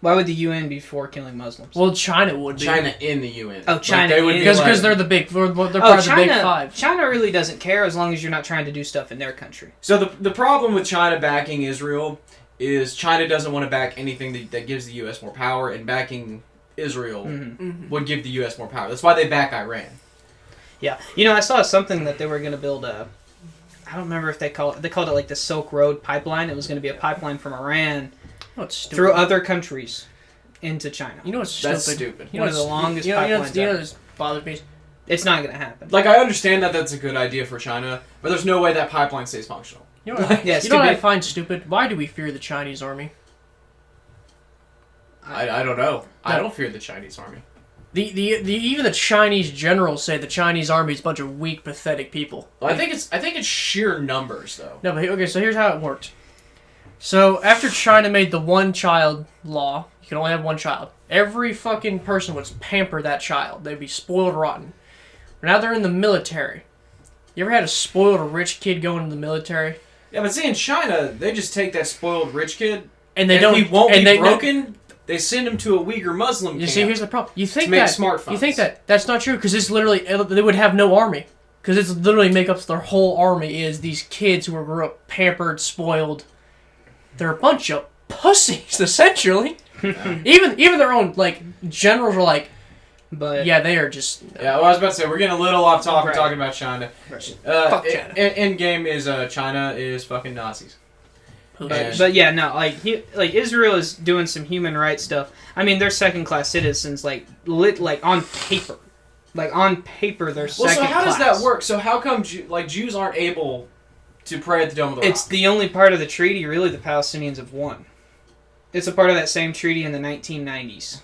Why would the UN be for killing Muslims? Well, China would be. China in the UN. Oh, China because they're the big. They're part of the big five. China really doesn't care as long as you're not trying to do stuff in their country. So the problem with China backing Israel is China doesn't want to back anything that gives the U.S. more power, and backing Israel would give the U.S. more power. That's why they back Iran. Yeah. I saw something that they were going to build I don't remember if they called it like the Silk Road pipeline. It was going to be a pipeline from Iran through other countries into China. You know what's stupid? That's stupid. One of the longest pipelines ever. This bothers me? It's not going to happen. Like, I understand that that's a good idea for China, but there's no way that pipeline stays functional. You know what, what I find stupid? Why do we fear the Chinese army? I don't know. I don't fear the Chinese army. Even the Chinese generals say the Chinese army is a bunch of weak, pathetic people. Well, I think it's sheer numbers, though. No, but okay. So here's how it worked. So after China made the one-child law, you can only have one child. Every fucking person would pamper that child. They'd be spoiled rotten. Now they're in the military. You ever had a spoiled rich kid go into the military? Yeah, but see, in China, they just take that spoiled rich kid, and they if don't. he won't and be they broken, they send him to a Uyghur Muslim You camp. see, here's the problem. You think make that smartphones. You think that's not true because it's literally they would have no army because it's literally make up their whole army is these kids who grew up pampered, spoiled. They're a bunch of pussies, essentially. even their own like generals are like, But yeah, they are just. Yeah, well, I was about to say, we're getting a little off topic Right. talking about China. Right. Fuck China. End game is China is fucking Nazis. But yeah, no, like Israel is doing some human rights stuff. I mean, they're second class citizens, like on paper, they're second class. Well, so how does that work? So how come Jews aren't able to pray at the Dome of the Rock? It's the only part of the treaty really the Palestinians have won. It's a part of that same treaty in the 1990s.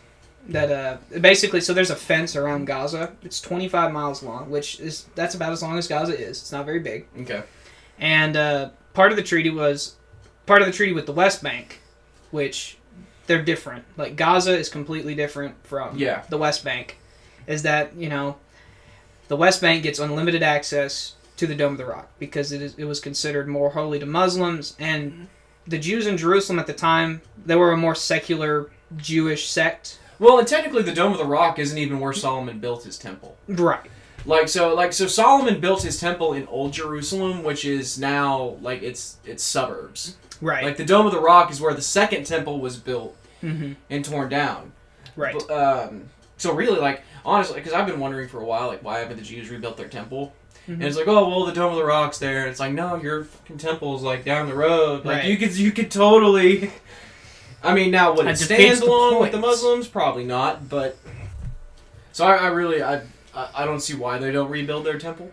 That basically, so there's a fence around Gaza. It's 25 miles long, that's about as long as Gaza is. It's not very big. Okay. And part of the treaty with the West Bank, which they're different. Like Gaza is completely different from the West Bank. Is that the West Bank gets unlimited access to the Dome of the Rock because it was considered more holy to Muslims, and the Jews in Jerusalem at the time, they were a more secular Jewish sect. Well, and technically the Dome of the Rock isn't even where Solomon built his temple. Right. So Solomon built his temple in Old Jerusalem, which is now like it's suburbs. Right. Like the Dome of the Rock is where the second temple was built mm-hmm. and torn down. Right. But, so really, like honestly, because I've been wondering for a while, like why haven't the Jews rebuilt their temple? Mm-hmm. And it's like, oh well, the Dome of the Rock's there. And it's like, no, your fucking temple's like down the road. Like you could totally. I mean, now would it stand along with the Muslims? Probably not. But so I really don't see why they don't rebuild their temple.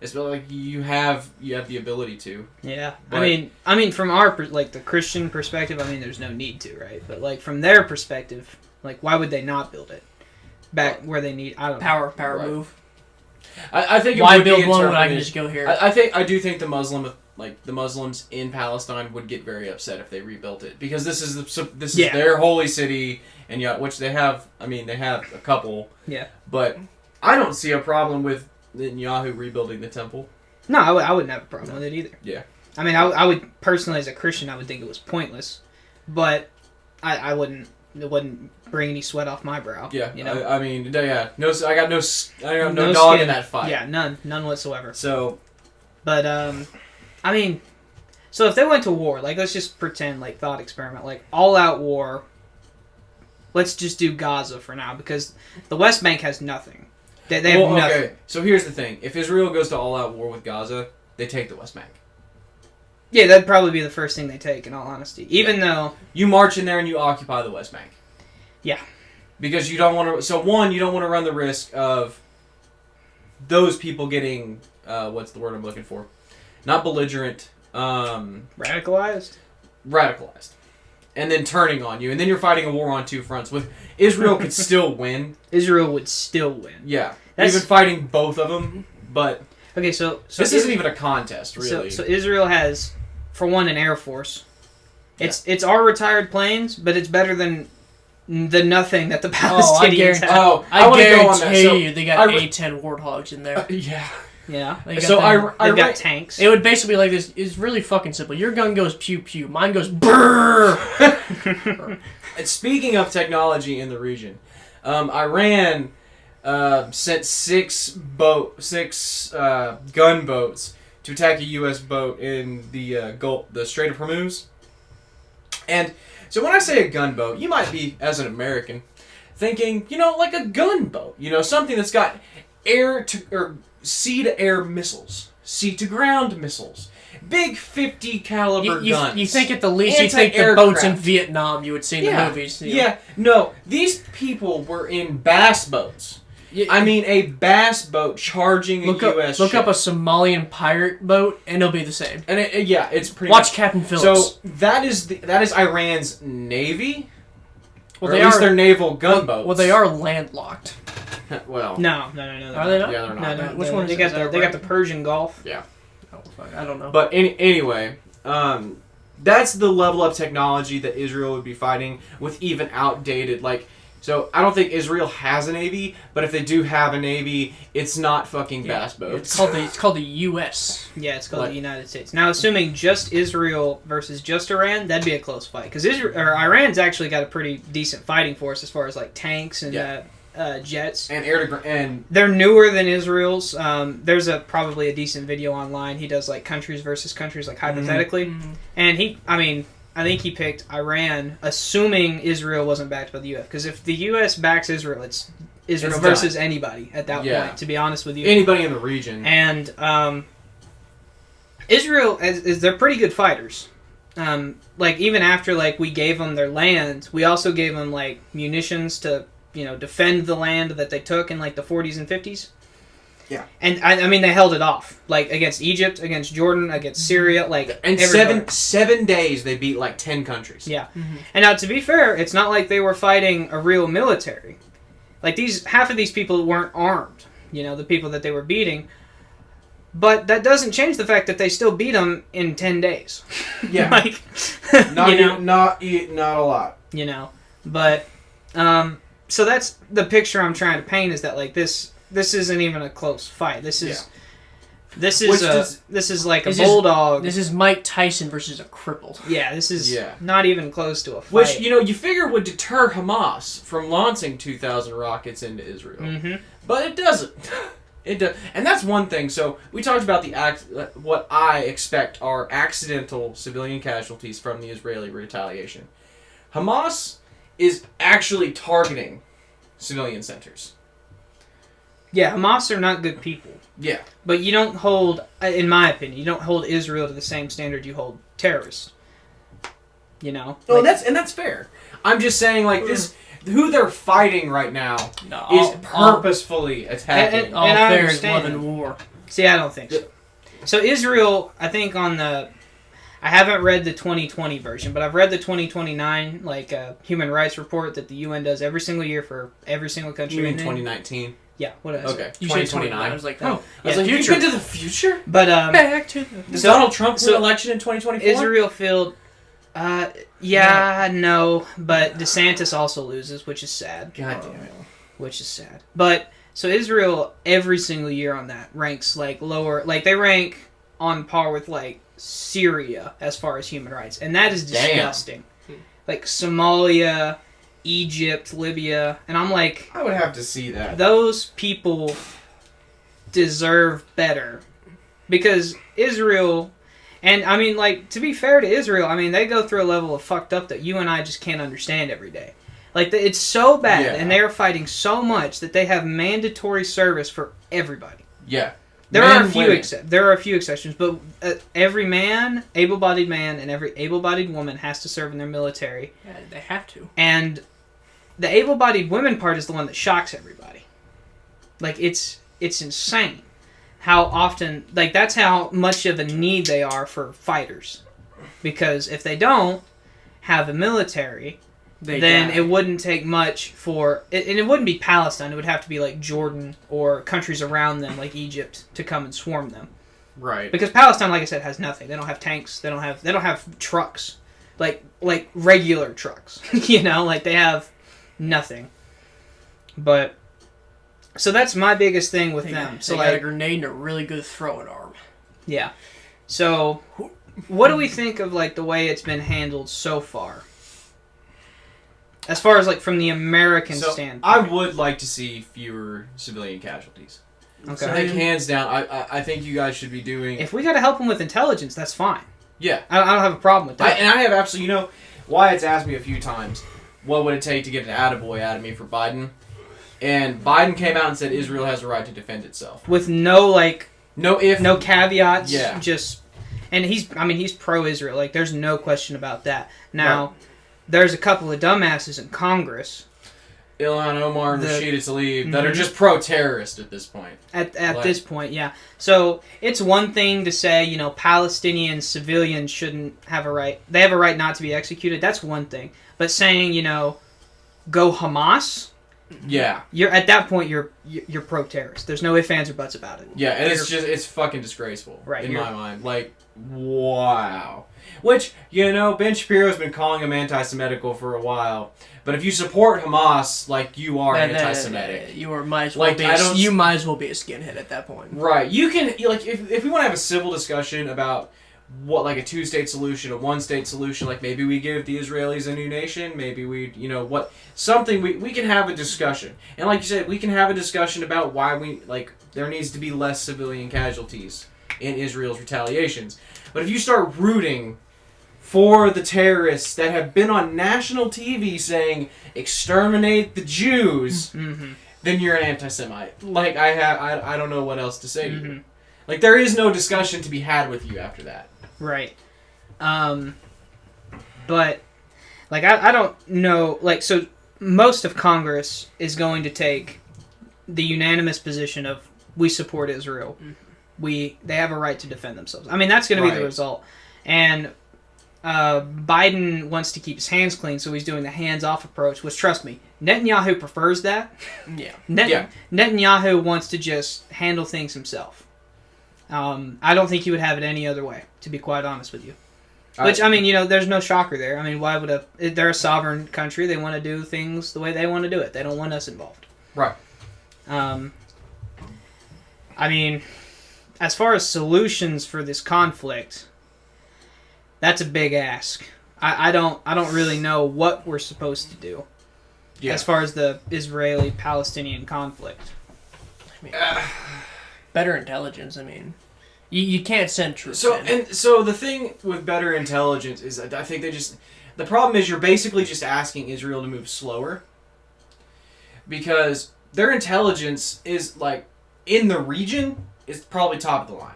It's like you have the ability to. Yeah, but, I mean, from our the Christian perspective, I mean, there's no need to, right? But like from their perspective, like why would they not build it back where they need? I don't know. Power move. I think why build one when I can just go here? I do think the Muslims in Palestine would get very upset if they rebuilt it because this is their holy city and which they have. I mean, they have a couple. Yeah. But I don't see a problem with Netanyahu rebuilding the temple. No, I wouldn't have a problem with it either. Yeah. I mean, I would personally, as a Christian, I would think it was pointless, but I wouldn't. It wouldn't bring any sweat off my brow. Yeah. I mean, yeah. I got no dog skin in that fight. Yeah, none whatsoever. So, but I mean, so if they went to war, like let's just pretend, like thought experiment, like all out war. Let's just do Gaza for now because the West Bank has nothing. They have nothing. Okay. So here's the thing: if Israel goes to all out war with Gaza, they take the West Bank. Yeah, that'd probably be the first thing they take, in all honesty. Even though you march in there and you occupy the West Bank. Yeah. Because you don't want to. So one, you don't want to run the risk of those people getting what's the word I'm looking for? Not belligerent. Radicalized, and then turning on you, and then you're fighting a war on two fronts. With Israel could still win. Israel would still win. Yeah, even fighting both of them. But okay, so this isn't even a contest, really. So Israel has, for one, an air force. It's our retired planes, but it's better than the nothing that the Palestinians have. I guarantee you, they got A-10 Warthogs in there. Yeah. Yeah. They've got tanks. It would basically be like this. It's really fucking simple. Your gun goes pew pew. Mine goes brrrr. And speaking of technology in the region, Iran sent six gunboats to attack a U.S. boat in the Strait of Hormuz. And so when I say a gunboat, you might be, as an American, thinking, like a gunboat. Something that's got sea-to-air missiles, sea-to-ground missiles, big 50 caliber guns. You think at the least you think the boats in Vietnam you would see in the movies. Yeah, no, these people were in bass boats. I mean, a bass boat charging a U.S. Look ship. up a Somalian pirate boat, and it'll be the same. And it's pretty. Watch Captain Phillips. So that is Iran's navy. Well, or at least their naval gunboats. Well, they are landlocked. Well, no. Are they not? Yeah, they're not. No. Which one? They got the Persian Gulf. Yeah. Oh fuck, I don't know. But anyway, that's the level of technology that Israel would be fighting with even outdated So I don't think Israel has a navy, but if they do have a navy, it's not fucking bass boats. It's called the U.S. Yeah, it's called the United States. Now, assuming just Israel versus just Iran, that'd be a close fight because Iran's actually got a pretty decent fighting force as far as like tanks and jets and air to and they're newer than Israel's. There's probably a decent video online. He does like countries versus countries, like hypothetically, and I think he picked Iran, assuming Israel wasn't backed by the U.S. Because if the U.S. backs Israel, it's Israel versus anybody at that point, to be honest with you. Anybody in the region. And Israel, they're pretty good fighters. Like, even after, like, we gave them their land, we also gave them, like, munitions to, defend the land that they took in, like, the 40s and 50s. Yeah. And, I mean, they held it off. Like, against Egypt, against Jordan, against Syria, like... And seven days, they beat, like, 10 countries. Yeah. Mm-hmm. And now, to be fair, it's not like they were fighting a real military. Like, half of these people weren't armed, the people that they were beating. But that doesn't change the fact that they still beat them in 10 days. Yeah. Like... not a lot. But, so that's the picture I'm trying to paint, is that, like, this isn't even a close fight. This is like a bulldog. This is Mike Tyson versus a cripple. Yeah, this is not even close to a fight. Which, you figure would deter Hamas from launching 2,000 rockets into Israel. Mm-hmm. But it doesn't. It does. And that's one thing. So, we talked about what I expect are accidental civilian casualties from the Israeli retaliation. Hamas is actually targeting civilian centers. Yeah, Hamas are not good people. Yeah. But you don't hold, in my opinion, you don't hold Israel to the same standard you hold terrorists. Oh, that's fair. I'm just saying, like, who they're fighting right now is purposefully attacking. All fair is love and war. See, I don't think so. So Israel, I think I haven't read the 2020 version, but I've read the 2029 human rights report that the UN does every single year for every single country. You mean 2019? Yeah, what else? Okay, 2029. I was like, oh, future. You've been to the future? But back to the... Does Donald Trump win election in 2024? Israel field, no, but DeSantis also loses, which is sad. God damn it. Which is sad. But, so Israel, every single year on that, ranks, like, lower, like, they rank on par with, like, Syria as far as human rights. And that is disgusting. Damn. Like, Somalia... Egypt, Libya, and I'm like... I would have to see that. Those people deserve better. Because Israel... And, I mean, like, to be fair to Israel, I mean, they go through a level of fucked up that you and I just can't understand every day. Like, it's so bad, and they're fighting so much that they have mandatory service for everybody. Yeah. There are a few exceptions, but every man, able-bodied man, and every able-bodied woman has to serve in their military. Yeah, they have to. And the able-bodied women part is the one that shocks everybody. Like, it's insane how often... Like, that's how much of a need they are for fighters. Because if they don't have a military... Then it wouldn't take much for... And it wouldn't be Palestine. It would have to be, like, Jordan or countries around them, like Egypt, to come and swarm them. Right. Because Palestine, like I said, has nothing. They don't have tanks. They don't have trucks. Like regular trucks. Like, they have nothing. But... So that's my biggest thing with them. So, they got a grenade and a really good throwing arm. Yeah. So, what do we think of, like, the way it's been handled so far? As far as, like, from the American standpoint. I would like to see fewer civilian casualties. Okay. I think, hands down, I think you guys should be doing... If we gotta help them with intelligence, that's fine. Yeah. I don't have a problem with that. I have absolutely... Wyatt's asked me a few times, what would it take to get an attaboy out of me for Biden? And Biden came out and said Israel has a right to defend itself. With no, like... No caveats. Yeah. Just... And he's pro-Israel. Like, there's no question about that. Now... Right. There's a couple of dumbasses in Congress. Ilhan Omar and Rashida Tlaib that are just pro-terrorist at this point. At this point, yeah. So, it's one thing to say, Palestinian civilians shouldn't have a right. They have a right not to be executed. That's one thing. But saying, go Hamas... Yeah. At that point, you're pro-terrorist. There's no ifs, ands, or buts about it. Yeah, and it's fucking disgraceful. Right. In my mind. Like, wow. Which, Ben Shapiro's been calling him anti-Semitical for a while. But if you support Hamas, like, you are anti-Semitic. You might as well be a skinhead at that point. Right. You can, like, if we want to have a civil discussion about what, like, a two-state solution, a one-state solution, like, maybe we give the Israelis a new nation, maybe we, something, we can have a discussion. And like you said, we can have a discussion about why there needs to be less civilian casualties in Israel's retaliations. But if you start rooting for the terrorists that have been on national TV saying, exterminate the Jews, then you're an anti-Semite. Like, I don't know what else to say to you. Like, there is no discussion to be had with you after that. Right. But, like, I don't know, like, so most of Congress is going to take the unanimous position of, we support Israel. They have a right to defend themselves. I mean, that's going to be the result. And Biden wants to keep his hands clean, so he's doing the hands-off approach, which, trust me, Netanyahu prefers that. Yeah. Netanyahu wants to just handle things himself. I don't think he would have it any other way, to be quite honest with you. Which, I mean, there's no shocker there. I mean, why would they're a sovereign country. They want to do things the way they want to do it. They don't want us involved. Right. I mean, as far as solutions for this conflict, that's a big ask. I don't really know what we're supposed to do as far as the Israeli-Palestinian conflict. I mean, better intelligence. I mean, you can't send troops. So the thing with better intelligence is that I think the problem is you're basically just asking Israel to move slower, because their intelligence is, like, in the region is probably top of the line.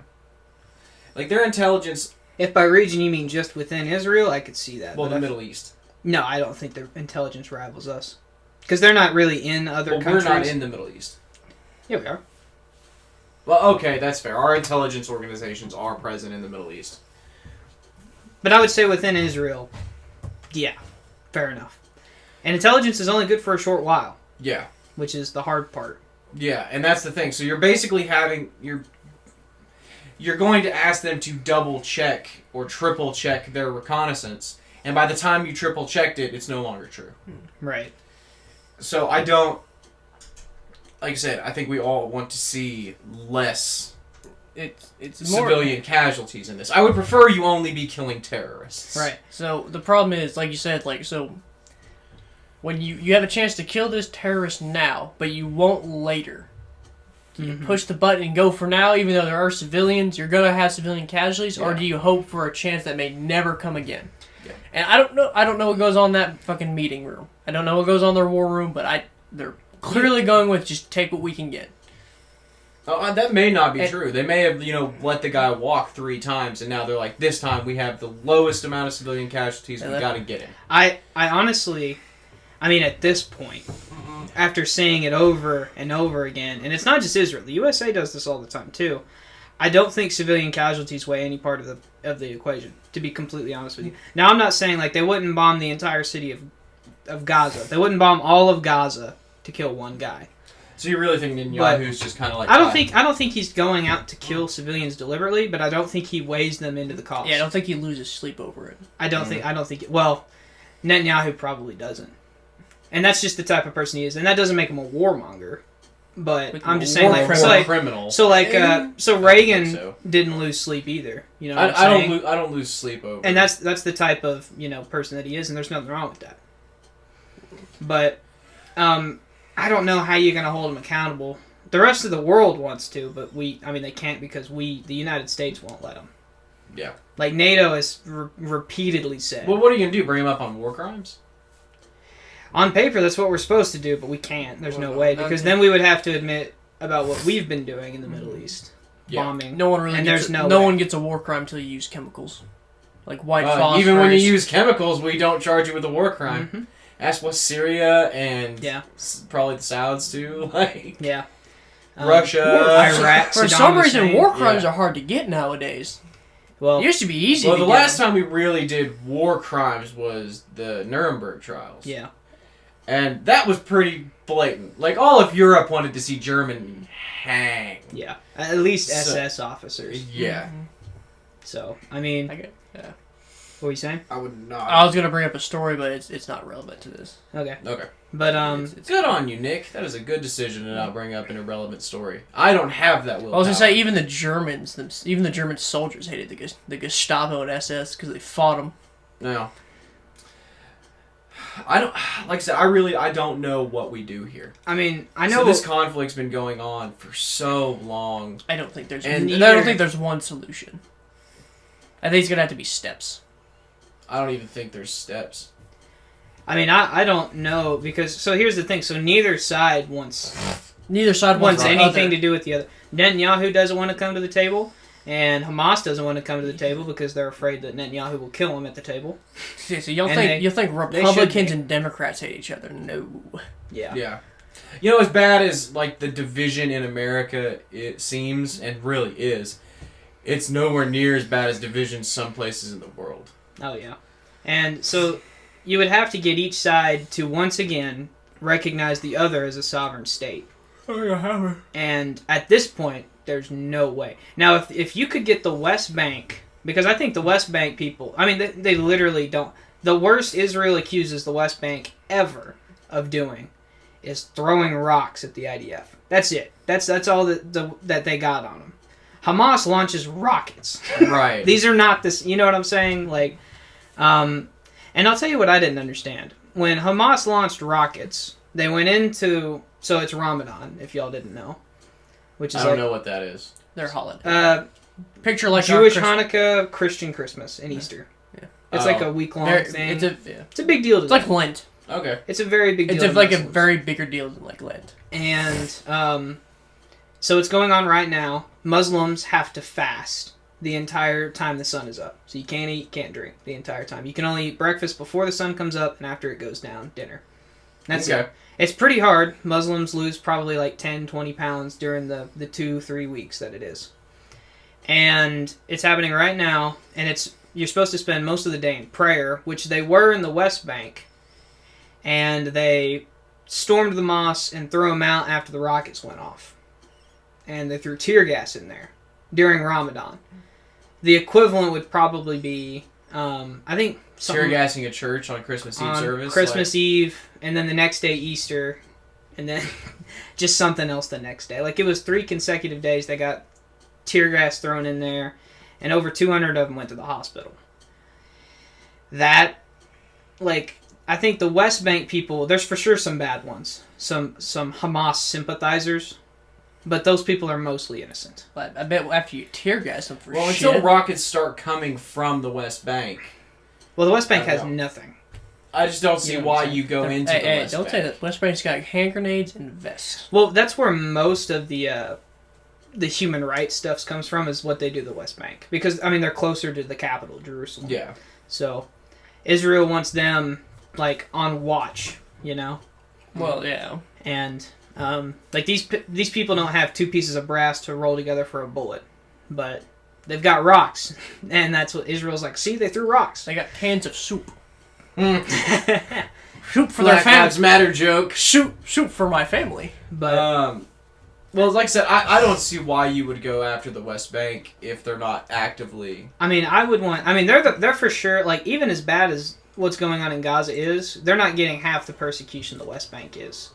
Like, their intelligence. If by region you mean just within Israel, I could see that. Well, the Middle East. No, I don't think their intelligence rivals us. Because they're not really in other countries. We're not in the Middle East. Yeah, we are. Well, okay, that's fair. Our intelligence organizations are present in the Middle East. But I would say within Israel, yeah, fair enough. And intelligence is only good for a short while. Yeah. Which is the hard part. Yeah, and that's the thing. So you're basically you're going to ask them to double check or triple check their reconnaissance, and by the time you triple checked it, it's no longer true. Right. So like I said, I think we all want to see less it's civilian casualties in this. I would prefer you only be killing terrorists. Right. So the problem is, like you said, when you have a chance to kill this terrorist now, but you won't later. Do you push the button and go for now, even though there are civilians, you're going to have civilian casualties, or do you hope for a chance that may never come again? Yeah. And I don't know what goes on in that fucking meeting room. I don't know what goes on in their war room, but they're clearly going with just take what we can get. Oh, that may not be true. They may have, let the guy walk 3 times, and now they're like, this time we have the lowest amount of civilian casualties, we got to get him. I honestly, at this point, after saying it over and over again, and it's not just Israel, the USA does this all the time too, I don't think civilian casualties weigh any part of the equation, to be completely honest with you. Now, I'm not saying, they wouldn't bomb the entire city of Gaza. They wouldn't bomb all of Gaza to kill one guy. So you really think Netanyahu's just kind of like... I don't think he's going out to kill civilians deliberately, but I don't think he weighs them into the cost. Yeah, I don't think he loses sleep over it. I don't think... Well, Netanyahu probably doesn't. And that's just the type of person he is. And that doesn't make him a warmonger. But I'm just saying, criminal. So Reagan didn't lose sleep either. You know what I'm saying? I don't lose sleep over. And that's the type of, person that he is, and there's nothing wrong with that. But I don't know how you're going to hold him accountable. The rest of the world wants to, but they can't, because the United States won't let them. Yeah. Like NATO has repeatedly said. Well, what are you going to do? Bring him up on war crimes? On paper, that's what we're supposed to do, but we can't. There's no way, because then we would have to admit about what we've been doing in the Middle East. Yeah. Bombing. No one really no one gets a war crime until you use chemicals. Like white phosphorus. Even when you use chemicals, we don't charge you with a war crime. Mm-hmm. That's what Syria and probably the Sauds too. Russia, Iraq. For some reason, war crimes are hard to get nowadays. Well, it used to be easy. Well, the last time we really did war crimes was the Nuremberg trials. Yeah. And that was pretty blatant. Like, all of Europe wanted to see Germany hang. Yeah. At least SS officers. Yeah. So, What were you saying? I would not. I was gonna bring up a story, but it's not relevant to this. Okay. Okay. But It's Good on you, Nick. That is a good decision to not bring up an irrelevant story. I don't have that will. I was gonna say even the German soldiers hated the Gestapo and SS because they fought them. No. I don't. Like I said, I don't know what we do here. I mean, I know So this conflict's been going on for so long. I don't think there's And I don't think there's one solution. I think it's gonna have to be steps. I don't even think there's steps. I mean, I don't know because so here's the thing. So neither side wants anything to do with the other. Netanyahu doesn't want to come to the table, and Hamas doesn't want to come to the table because they're afraid that Netanyahu will kill him at the table. So you think Republicans and Democrats hate each other? No. Yeah. Yeah. You know, as bad as like the division in America it seems and really is, it's nowhere near as bad as division some places in the world. Oh yeah. And so you would have to get each side to once again recognize the other as a sovereign state. Oh yeah. And at this point, there's no way. Now, if you could get the West Bank, because I think the West Bank people, I mean, they literally don't. The worst Israel accuses the West Bank ever of doing is throwing rocks at the IDF. That's it. That's all that they got on them. Hamas launches rockets. Right. These are not this. You know what I'm saying? Like, and I'll tell you what I didn't understand. When Hamas launched rockets, they went into. So it's Ramadan, if y'all didn't know. Which is I don't know what that is. They're holiday. Picture like Jewish Hanukkah, Christian Christmas, and Easter. Yeah. It's like a week-long thing. It's a big deal to It's like Lent. Okay. It's a very big deal. It's like a very bigger deal than like Lent. And so it's going on right now. Muslims have to fast the entire time the sun is up. So you can't eat, can't drink the entire time. You can only eat breakfast before the sun comes up, and after it goes down, dinner. That's it. It's pretty hard. Muslims lose probably like 10, 20 pounds during the 2-3 weeks that it is. And it's happening right now, and you're supposed to spend most of the day in prayer, which they were in the West Bank. And they stormed the mosque and threw them out after the rockets went off. And they threw tear gas in there during Ramadan. The equivalent would probably be, I think... Tear gassing a church on Christmas Eve service? Christmas Eve, and then the next day Easter, and then just something else the next day. Like, it was 3 consecutive days they got tear gas thrown in there, and over 200 of them went to the hospital. That, like, I think the West Bank people, there's for sure some bad ones. Some Hamas sympathizers, but those people are mostly innocent. But I bet after you tear gas them for well, shit. until rockets start coming from the West Bank. Well, the West Bank has nothing. I just don't see why you go into the West Don't Bank. say that. West Bank's got hand grenades and vests. Well, that's where most of the human rights stuff comes from, is what they do to the West Bank. Because, I mean, they're closer to the capital, Jerusalem. Yeah. So, Israel wants them, like, on watch, you know? Well, yeah. And, like, these people don't have 2 pieces of brass to roll together for a bullet. But they've got rocks. And that's what Israel's like, see, they threw rocks. They got cans of soup. Soup for their Black family. Lives Matter joke. Soup for my family. But well, like I said, I don't see why you would go after the West Bank if they're not actively. I mean, I would want. I mean, they're for sure. Like, even as bad as what's going on in Gaza is, they're not getting half the persecution the West Bank is,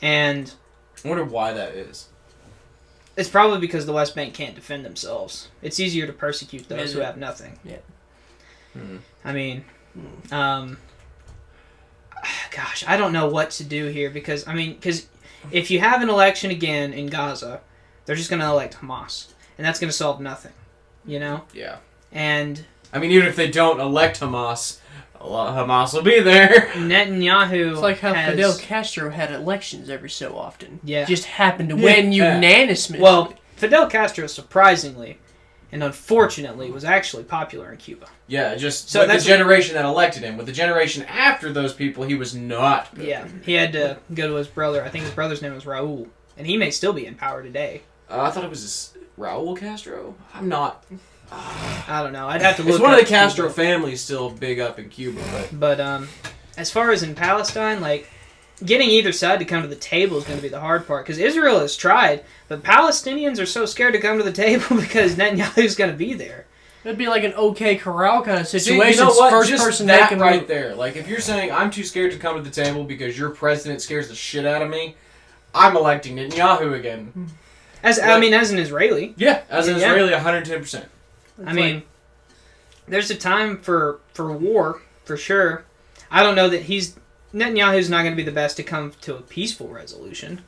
and I wonder why that is. it's probably because the West Bank can't defend themselves. It's easier to persecute those who have nothing. Yeah. I mean, gosh, I don't know what to do here because if you have an election again in Gaza, they're just going to elect Hamas, and that's going to solve nothing, you know? Yeah. And I mean, even if they don't elect Hamas, Hamas will be there. Netanyahu It's like how Fidel Castro had elections every so often. Yeah. Just happened to win unanimously. Well, Fidel Castro, surprisingly and unfortunately, was actually popular in Cuba. Yeah, just so with the generation that elected him. With the generation after those people, he was not good. Yeah, he had to go to his brother. I think his brother's name was Raul, and he may still be in power today. I thought it was Raul Castro. I'm not. I don't know. I'd have to look. It's one of the Castro families still big up in Cuba, but as far as in Palestine, like, getting either side to come to the table is going to be the hard part, because Israel has tried, but Palestinians are so scared to come to the table because Netanyahu's going to be there. It'd be like an OK Corral kind of See, situation. you know what? First Just person that making right there. Like, if you're saying, I'm too scared to come to the table because your president scares the shit out of me, I'm electing Netanyahu again. As an Israeli. Yeah, as an Yeah. Israeli, 110%. I mean, there's a time for war, for sure. I don't know that Netanyahu's not going to be the best to come to a peaceful resolution.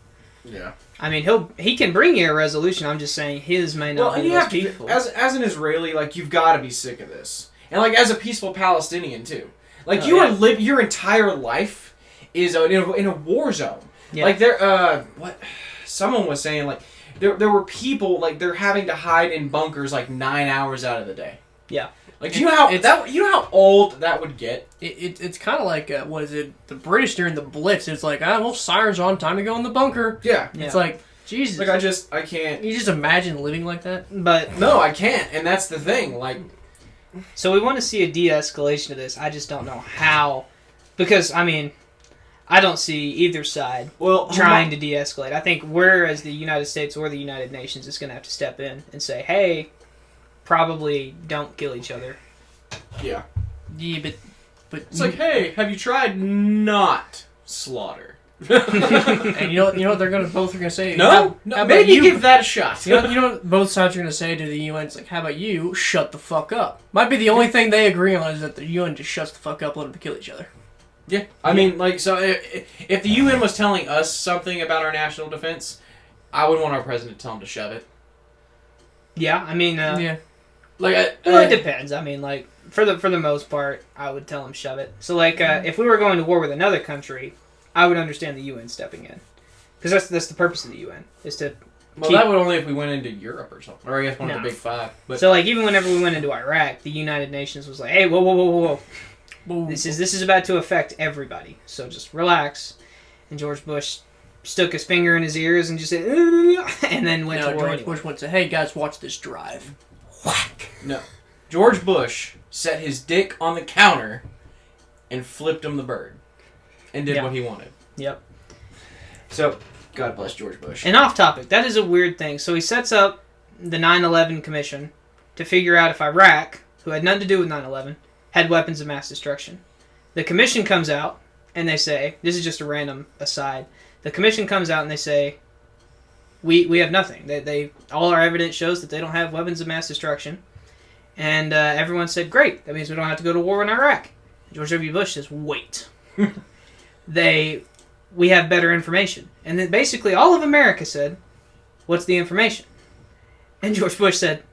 Yeah. I mean, he can bring you a resolution. I'm just saying his may not be the most peaceful. As an Israeli, like, you've got to be sick of this. And, like, as a peaceful Palestinian, too. Like, your entire life is in a war zone. Yeah. Like, someone was saying, like, there were people, like, they're having to hide in bunkers, like, 9 hours out of the day. Yeah. Like, do you know how old that would get? It's kind of like, what is it, the British during the Blitz. It's like, well, sirens are on, time to go in the bunker. Yeah. It's like, Jesus. Like, I can't. You just imagine living like that? But no, I can't, and that's the thing, like. So we want to see a de-escalation of this. I just don't know how. Because, I mean, I don't see either side trying to de-escalate. I think we're, as the United States or the United Nations, is going to have to step in and say, hey, probably don't kill each other. Yeah. Yeah, but it's like, hey, have you tried not slaughter? And you know what they're both are gonna say? No, maybe give that a shot. You know what both sides are gonna say to the UN? It's like, how about you shut the fuck up? Might be the only thing they agree on is that the UN just shuts the fuck up, let them kill each other. Yeah, I mean, like, so if the UN was telling us something about our national defense, I would want our president to tell him to shove it. Yeah, I mean, yeah. Like, it depends. I mean, like, for the most part, I would tell him shove it. So, like, if we were going to war with another country, I would understand the UN stepping in, because that's the purpose of the UN is to. Well, that would only if we went into Europe or something, or I guess one of the big five. But so, like, even whenever we went into Iraq, the United Nations was like, "Hey, whoa. This is about to affect everybody. So just relax." And George Bush stuck his finger in his ears and just said, and then went to war. George Bush went to say, "Hey guys, watch this drive." Whack. No, George Bush set his dick on the counter and flipped him the bird, and did what he wanted. Yep. So, God bless George Bush. And off topic, that is a weird thing. So he sets up the 9/11 Commission to figure out if Iraq, who had nothing to do with 9/11, had weapons of mass destruction. The commission comes out and they say, this is just a random aside, the commission comes out and they say, we have nothing. They all our evidence shows that they don't have weapons of mass destruction. And everyone said, great, that means we don't have to go to war in Iraq. George W. Bush says, wait. We have better information. And then basically all of America said, what's the information? And George Bush said,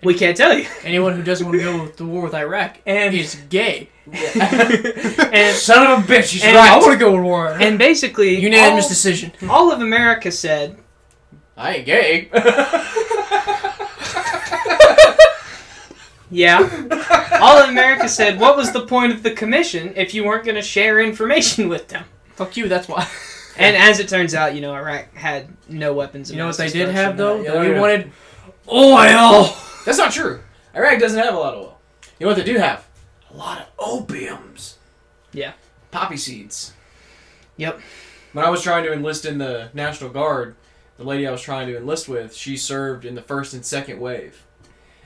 we can't tell you. Anyone who doesn't want to go to war with Iraq is gay. Yeah. And son of a bitch, he's right. I want to go to war. And basically, unanimous decision. All of America said, I ain't gay. Yeah. All of America said, what was the point of the commission if you weren't going to share information with them? Fuck you, that's why. And as it turns out, Iraq had no weapons of mass destruction. You know what they did have, though? We wanted oil. That's not true. Iraq doesn't have a lot of oil. You know what they do have? A lot of opiums. Yeah. Poppy seeds. Yep. When I was trying to enlist in the National Guard, the lady I was trying to enlist with, she served in the first and second wave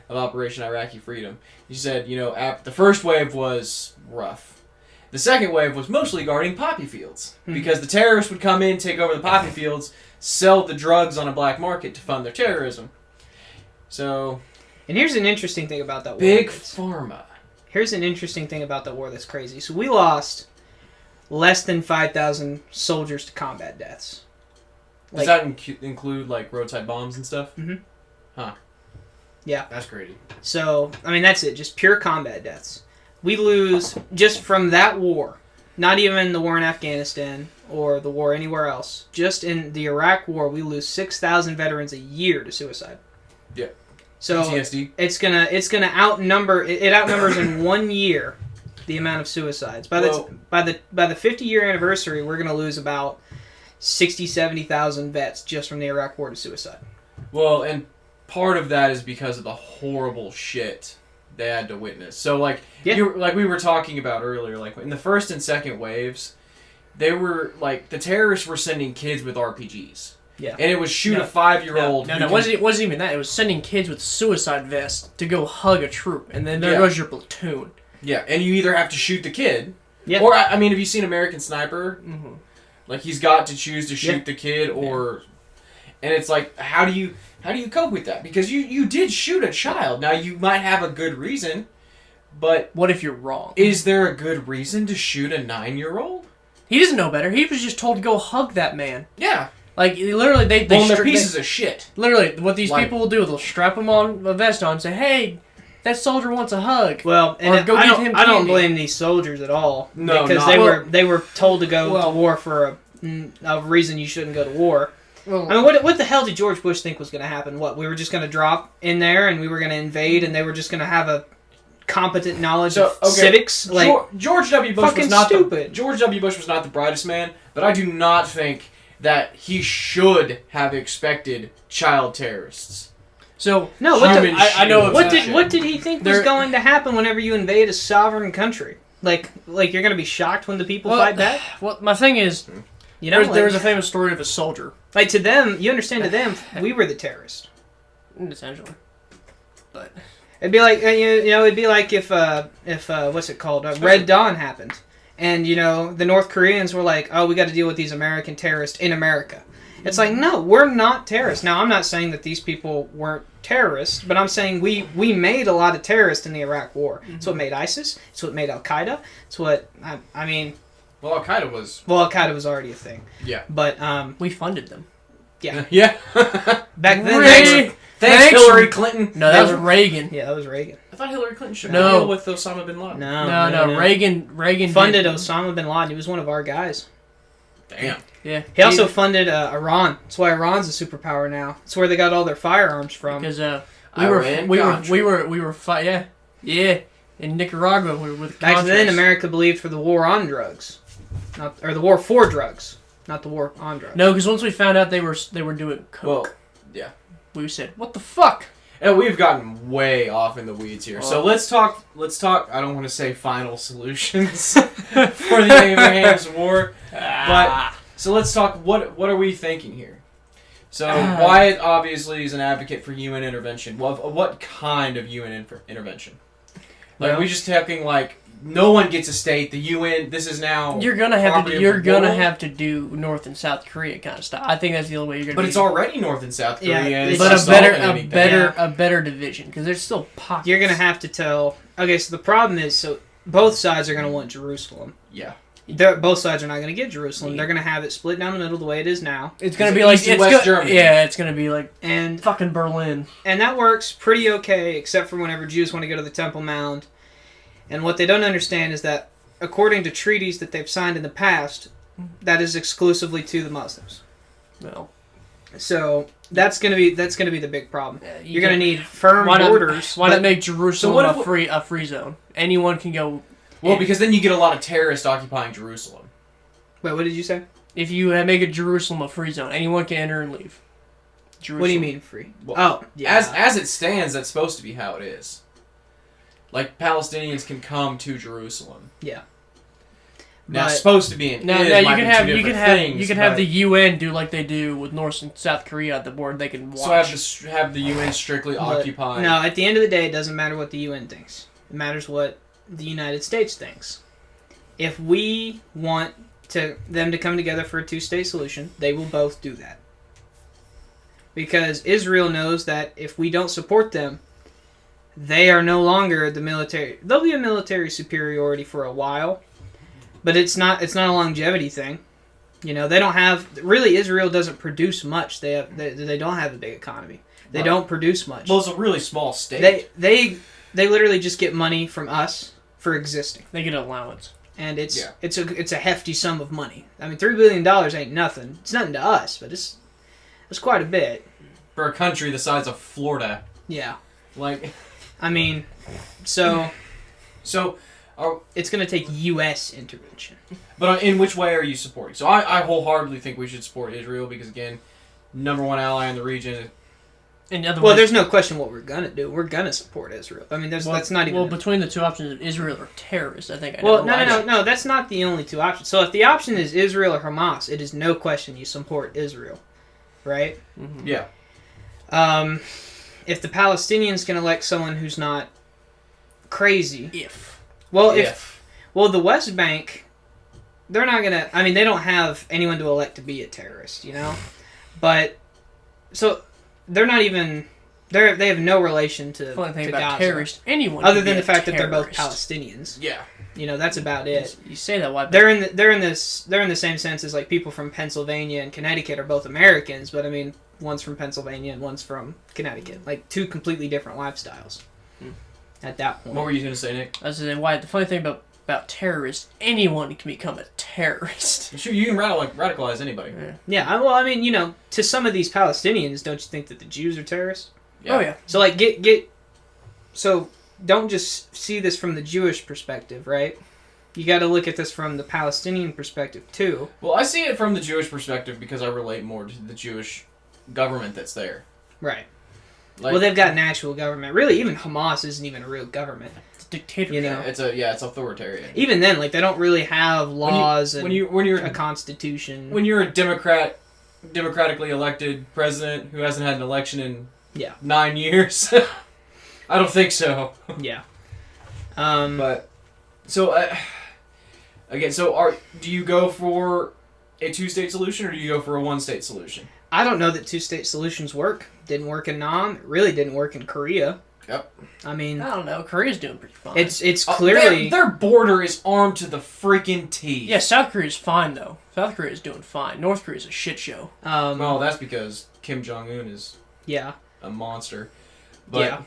of Operation Iraqi Freedom. She said, the first wave was rough. The second wave was mostly guarding poppy fields. Because the terrorists would come in, take over the poppy fields, sell the drugs on a black market to fund their terrorism. So... And here's an interesting thing about that war. Big Pharma. Here's an interesting thing about that war that's crazy. So we lost less than 5,000 soldiers to combat deaths. Does that include, roadside bombs and stuff? Mm-hmm. Huh. Yeah. That's crazy. So, that's it. Just pure combat deaths. We lose, just from that war, not even the war in Afghanistan or the war anywhere else, just in the Iraq war, we lose 6,000 veterans a year to suicide. Yeah. So PTSD. it's gonna outnumber. It outnumbers in 1 year the amount of suicides. By the 50-year anniversary, we're gonna lose about 70,000 vets just from the Iraq war to suicide. Well, and part of that is because of the horrible shit they had to witness. So we were talking about earlier, in the first and second waves, they were the terrorists were sending kids with RPGs. Yeah. And it was shoot No. a 5-year-old. No, it wasn't even that. It was sending kids with suicide vests to go hug a troop, and then there goes your platoon. Yeah, and you either have to shoot the kid, Yeah. or I mean, have you seen American Sniper? Mm-hmm. Like he's got to choose to shoot the kid, or, and it's like, how do you cope with that? Because you did shoot a child. Now you might have a good reason, but What if you're wrong? is there a good reason to shoot a 9-year-old? He doesn't know better. He was just told to go hug that man. Yeah. Like, literally, they They're pieces of shit. Literally, what these Like- people will do, they'll strap him on a vest on and say, hey, that soldier wants a hug. Well, and Or go I give don't, him I don't candy. blame these soldiers at all. No, because not- they were told to go to Well- war for a reason you shouldn't go to war. Well, I mean, what the hell did George Bush think was going to happen? What, we were just going to drop in there and we were going to invade and they were just going to have a competent knowledge of civics? Like, George W. Bush fucking was not stupid. George W. Bush was not the brightest man, but I do not think that he should have expected child terrorists. so, no, what, Human I know shit. what did he think was There- going to happen whenever you invade a sovereign country? Like you're going to be shocked when the people well, fight back? well, my thing is, You know, there was a famous story of a soldier, like to them, you understand, to them, we were the terrorists. essentially. But, It'd be like it'd be like if what's it called, Red Dawn happened, and the North Koreans were like, oh, we got to deal with these American terrorists in America. It's like, no, we're not terrorists. Now, I'm not saying that these people weren't terrorists, but I'm saying we made a lot of terrorists in the Iraq War. It's what made ISIS. It's what made Al Qaeda. It's what I mean. Well, Al Qaeda was. Well, Al Qaeda was already a thing. Yeah. But we funded them. yeah, Yeah. back then. Really? Thanks, Thanks. Hillary Clinton. No, that was Reagan. Yeah, that was Reagan. I thought Hillary Clinton should No. deal with Osama bin Laden. No, Reagan funded did- Osama bin Laden. He was one of our guys. Damn. Yeah. He also funded Iran. That's why Iran's a superpower now. It's where they got all their firearms from. Because we Iran were fight yeah in Nicaragua we were with Back then, Contras. America believed for the war on drugs, or the war for drugs, not the war on drugs. No, because once we found out they were doing coke, Well, yeah. we said, "What the fuck?" And we've gotten way off in the weeds here. So Oh. let's talk. I don't want to say final solutions for the Abraham's War, but so let's talk. What are we thinking here? So Wyatt obviously is an advocate for UN intervention. What kind of UN intervention? Like, Well- are we just talking like no one gets a state? The UN. This is now. You're gonna have property to. of You're the gonna world? have to do North and South Korea kind of stuff. I think that's the only way you're gonna. But be, it's already North and South Yeah, Korea. and it's it's but not solving anything. a better division because there's still pockets. You're gonna have to tell. Okay, so the problem is, both sides are gonna want Jerusalem. Yeah. Both sides are not gonna get Jerusalem. They're gonna have it split down the middle the way it is now, It's gonna Is be it like East and it's West go- Germany? Yeah, it's gonna be like and fucking Berlin. that works pretty okay, except for whenever Jews want to go to the Temple Mount. And what they don't understand is that, according to treaties that they've signed in the past, that is exclusively to the Muslims. Well, So that's gonna be the big problem. You're gonna can- need firm why not- borders. Why but- not make Jerusalem what a if- free zone? Anyone can go. Well, in. because then you get a lot of terrorists occupying Jerusalem. Wait, what did you say? If you make a Jerusalem a free zone, anyone can enter and leave. Jerusalem. What do you mean free? Well, Oh, yeah. As it stands, that's supposed to be how it is. Like, Palestinians can come to Jerusalem. Yeah. Now, But- it's supposed to be an Now, is, now might you be can two have different you can things, have but- the UN do like they do with North and South Korea at the board. They can watch. So have the UN strictly But, occupy. No, at the end of the day, it doesn't matter what the UN thinks. It matters what the United States thinks. If we want them to come together for a two-state solution, they will both do that. Because Israel knows that if we don't support them, they are no longer the military. There'll be a military superiority for a while, but it's not a longevity thing. They don't have really. Israel doesn't produce much. They don't have a big economy. They Right. don't produce much. Well, it's a really small state. They literally just get money from us for existing, They get an allowance. and it's Yeah. it's a hefty sum of money. I mean, $3 billion ain't nothing. It's nothing to us, but it's quite a bit. For a country the size of Florida. Yeah, Like, I mean, so so, it's gonna take U.S. intervention. but in which way are you supporting? So I wholeheartedly think we should support Israel because, again, number one ally in the region. And the other Well, one- there's no question what we're gonna do. We're gonna support Israel. I mean, that's not even. Well, between the two options of Israel or terrorists, I think. Well, no. That's not the only two options. So if the option is Israel or Hamas, it is no question you support Israel, right? Mm-hmm. Yeah. If the Palestinians can elect someone who's not crazy, If the West Bank, they're not gonna. I mean, they don't have anyone to elect to be a terrorist, you know. But so they're not even. They have no relation to funny thing to about Gaza, terrorists, anyone other can than be the a fact that they're both terrorist. Palestinians. Yeah. You know, that's about it. You say that, why? They're in the same sense as like people from Pennsylvania and Connecticut are both Americans, but I mean, one's from Pennsylvania and one's from Connecticut, like two completely different lifestyles. At that point, What were you going to say, Nick? I was saying, why? The funny thing about terrorists, anyone can become a terrorist. Sure, you can radicalize anybody. yeah. Well, I mean, you know, to some of these Palestinians, don't you think that the Jews are terrorists? Oh yeah. So like, so don't just see this from the Jewish perspective, right? You got to look at this from the Palestinian perspective too. Well, I see it from the Jewish perspective because I relate more to the Jewish government that's there. Right. Like, Well, they've got an actual government. Really, even Hamas isn't even a real government. It's a dictatorship. You know. it's authoritarian. Even then, like they don't really have laws when you're a constitution. when you're a democratically elected president who hasn't had an election in 9 years, I don't think so. Yeah. But so again, do you go for a 2-state solution or do you go for a 1-state solution? I don't know that 2-state solutions work. Didn't work in Nam. It really didn't work in Korea. Yep. I mean, I don't know. Korea's doing pretty fine. it's clearly their border is armed to the freaking teeth. Yeah, South Korea's fine though. South Korea's doing fine. North Korea's a shit show. Well, that's because Kim Jong-un is yeah. a monster. But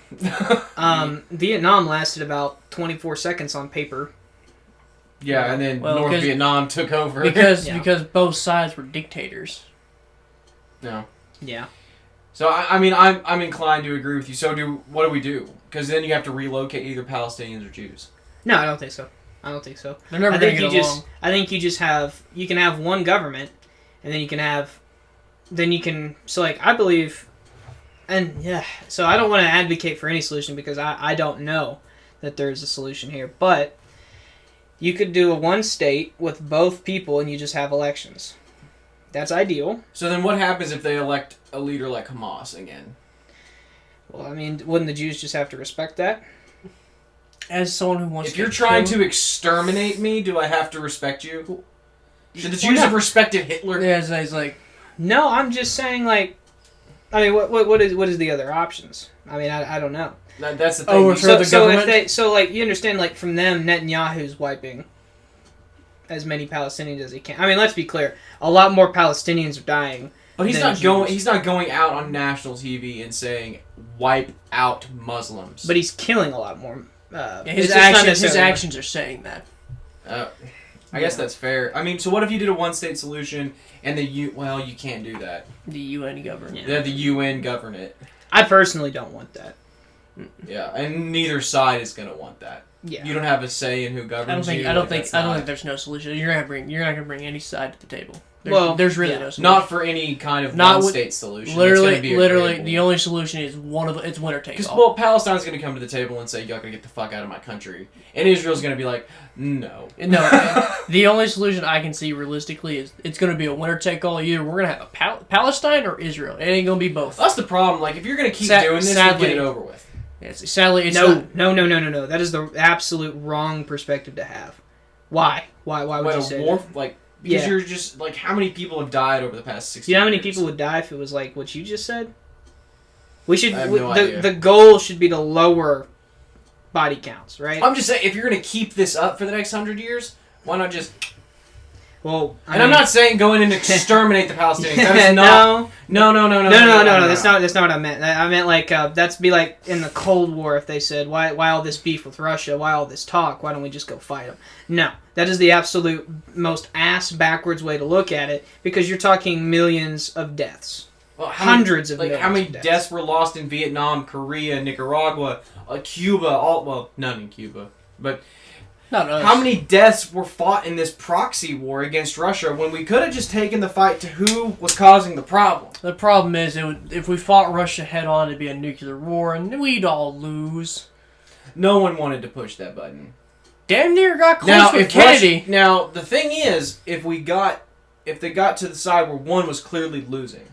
Vietnam lasted about 24 seconds on paper. yeah, and then Well, North Vietnam took over. Because both sides were dictators. No. Yeah. So I mean I'm inclined to agree with you. So what do we do? Because then you have to relocate either Palestinians or Jews. No, I don't think so. They're never I going think to you get just along. I think you can have one government, and then you can so like I believe, and yeah. So I don't want to advocate for any solution because I don't know that there's a solution here, but you could do a 1-state with both people, and you just have elections. That's ideal. So then what happens if they elect a leader like Hamas again? Well, I mean, wouldn't the Jews just have to respect that? As someone who wants If to you're trying to exterminate me, do I have to respect you? Should the Well, Jews no. have respected Hitler? Yeah, it's like... No, I'm just saying, like, I mean, what is the other options? I mean, I don't know. That's the thing. Overthrow the government? Like, you understand, like, from them, Netanyahu's wiping as many Palestinians as he can. I mean, let's be clear, a lot more Palestinians are dying. But he's than not Jews. going. He's not going out on national TV and saying "wipe out Muslims." But he's killing a lot more. his it's actions are saying that. I guess that's fair. I mean, so what if you did a 1-state solution and well, you can't do that. The UN government. Yeah. They have the UN govern it. I personally don't want that. Yeah, and neither side is gonna want that. Yeah. You don't have a say in who governs you. I don't think there's no solution. You're not gonna bring any side to the table. There's really no solution. Not for any kind of Not 1-state solution. Literally, it's the only solution is it's winner take Because, all. well, Palestine's going to come to the table and say, y'all got to get the fuck out of my country. And Israel's going to be like, no. No, the only solution I can see realistically is it's going to be a winner take all. Either we're going to have Palestine or Israel. It ain't going to be both. That's the problem. Like, if you're going to keep doing this, sadly- get it over with. Sadly, it's No. not. That is the absolute wrong perspective to have. Why? Why would you say that? Like, because you're just, like, how many people have died over the past 60 Do you know how many years? people would die if it was like what you just said? We should. I have no idea. The goal should be to lower body counts, right? I'm just saying, if you're going to keep this up for the next 100 years, why not just... Well, I'm not saying go in and exterminate the Palestinians. That is not... No. No. That's not what I meant. I meant like that's be like in the Cold War if they said why all this beef with Russia, why all this talk, why don't we just go fight them? No, that is the absolute most ass backwards way to look at it because you're talking millions of deaths, Well, hundreds of like millions. how many of deaths. deaths were lost in Vietnam, Korea, Nicaragua, Cuba? None in Cuba, but No. how many deaths were fought in this proxy war against Russia when we could have just taken the fight to who was causing the problem? The problem is, if we fought Russia head on, it'd be a nuclear war, and we'd all lose. No one wanted to push that button. Damn near got close with Kennedy. Now the thing is, if they got to the side where one was clearly losing,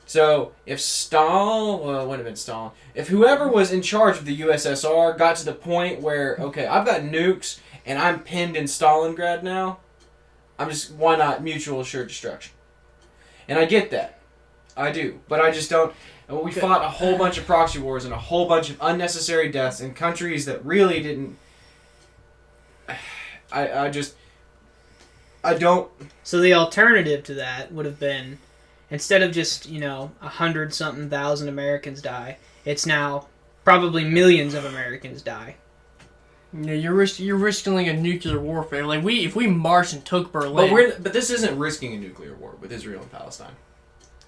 So if Stalin, well, it wouldn't have been Stalin. If whoever was in charge of the USSR got to the point where, okay, I've got nukes and I'm pinned in Stalingrad now, why not mutual assured destruction? And I get that. I do. But I just don't. We fought a whole bunch of proxy wars and a whole bunch of unnecessary deaths in countries that really didn't. I don't. So the alternative to that would have been, instead of just 100-something thousand Americans die, it's now probably millions of Americans die. Yeah, you're risking a nuclear warfare. Like if we marched and took Berlin, But this isn't risking a nuclear war with Israel and Palestine.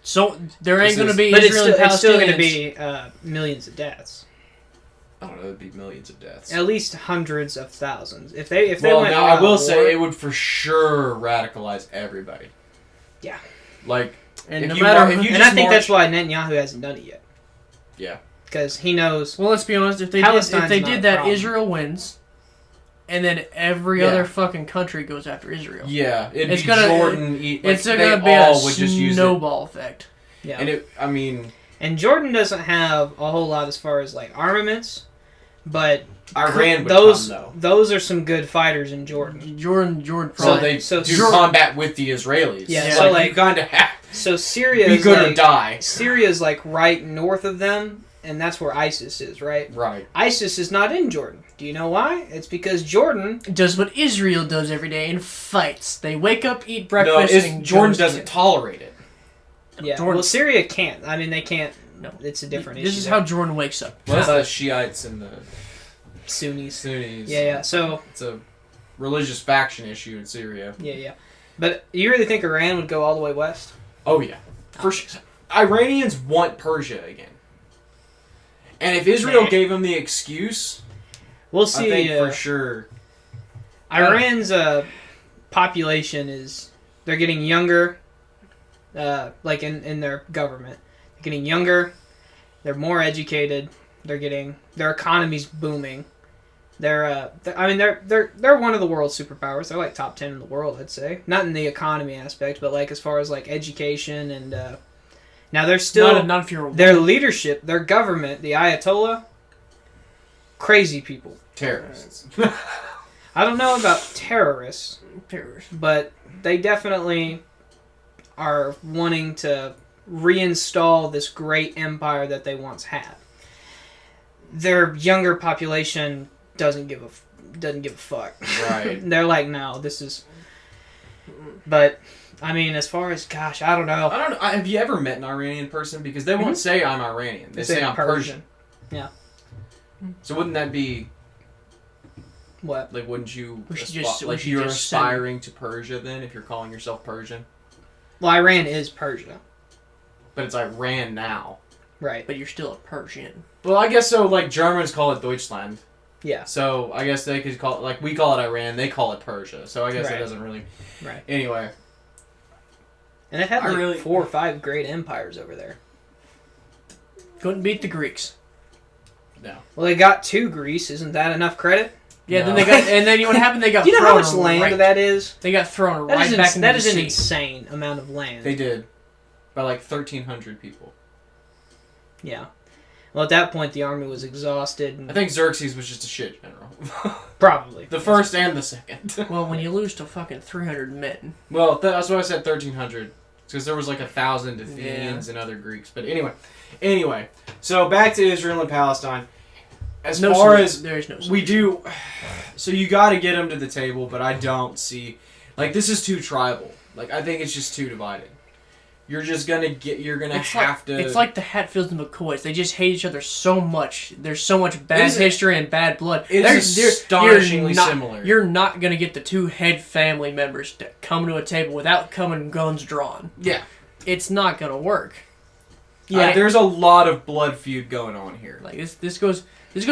So there ain't going to be But Israel and Palestinians. it's still going to be millions of deaths. I don't know. It'd be millions of deaths. At least hundreds of thousands. If they went now all I will out say war, it would for sure radicalize everybody. Yeah. Like, And if no you matter mar- if who- you and just I think march- that's why Netanyahu hasn't done it yet. Yeah. Because he knows. Well, let's be honest. If they Palestine's not did a that, problem. Israel wins, and then every Yeah. other fucking country goes after Israel. Yeah, it'd It's be gonna- Jordan. It's they going to be all a would just use it. snowball effect. Yeah. And Jordan doesn't have a whole lot as far as like armaments, but Iran would those come though. those are some good fighters in Jordan. Jordan So probably. they so do Jordan- combat with the Israelis. Yeah, so, you kind of have So to Syria be is good like, or die. Syria's like right north of them, and that's where ISIS is, right? Right. ISIS is not in Jordan. Do you know why? It's because Jordan. does what Israel does every day and fights. They wake up, eat No, breakfast, and Jordan goes doesn't to- tolerate it. Yeah. Jordan- Well, Syria can't. I mean, they can't. No. It's a different This issue. is there. how Jordan wakes up. Well, that's the Shiites and the Sunnis. Sunnis. Yeah. So. It's a religious faction issue in Syria. Yeah. But you really think Iran would go all the way west? Oh yeah, for sure. Iranians want Persia again, and if Israel Nah. gave them the excuse, We'll I see. think for sure. Iran's population they're getting younger, like in their government. They're getting younger, they're more educated, their economy's booming. They're one of the world's superpowers. They're like top 10 in the world, I'd say. Not in the economy aspect, but like as far as like education and now they're still Not if you're a their leadership, their government, the Ayatollah, crazy people. Terrorists. I don't know about terrorists, terrorist. but they definitely are wanting to reinstall this great empire that they once had. Their younger population doesn't give a fuck. Right. They're like, no, this is. But I mean, as far as gosh, I don't know. I don't know. Have you ever met an Iranian person? Because they won't say I'm Iranian. They say I'm Persian. Yeah. So wouldn't that be What? like? Wouldn't you? We should just- we like should you're just send- aspiring to Persia then if you're calling yourself Persian, Well, Iran is Persia, but it's Iran now. right? But you're still a Persian. Well, I guess so. Like Germans call it Deutschland. Yeah. So I guess they could call it like we call it Iran. They call it Persia. So I guess Right. it doesn't really. Right. Anyway. And they had I like really- 4 or 5 great empires over there. Couldn't beat the Greeks. No. Well, they got 2 Greece. Isn't that enough credit? Yeah, No. then they got, and then what happened? They got. Do you know how thrown much land right, that is? They got thrown That right is, back into that the is an sea. insane amount of land. They did. By like 1,300 people. Yeah. Well, at that point, the army was exhausted. And I think Xerxes was just a shit general. probably. The first and the second. Well, when you lose to fucking 300 men, Well, that's why I said 1,300. Because there was like 1,000 Athenians and other Greeks. But anyway. So back to Israel and Palestine. As no far solution. as There is no solution. we do, so you got to get them to the table. But I don't see, like this is too tribal. Like I think it's just too divided. You're just gonna get. You're gonna have to. It's like the Hatfields and McCoys. They just hate each other so much. There's so much bad It is- history and bad blood. It is They're- astonishingly you're not- similar. You're not going to get the 2 head family members to come to a table without coming guns drawn. Yeah. It's not going to work. Yeah. There's a lot of blood feud going on here. Like this goes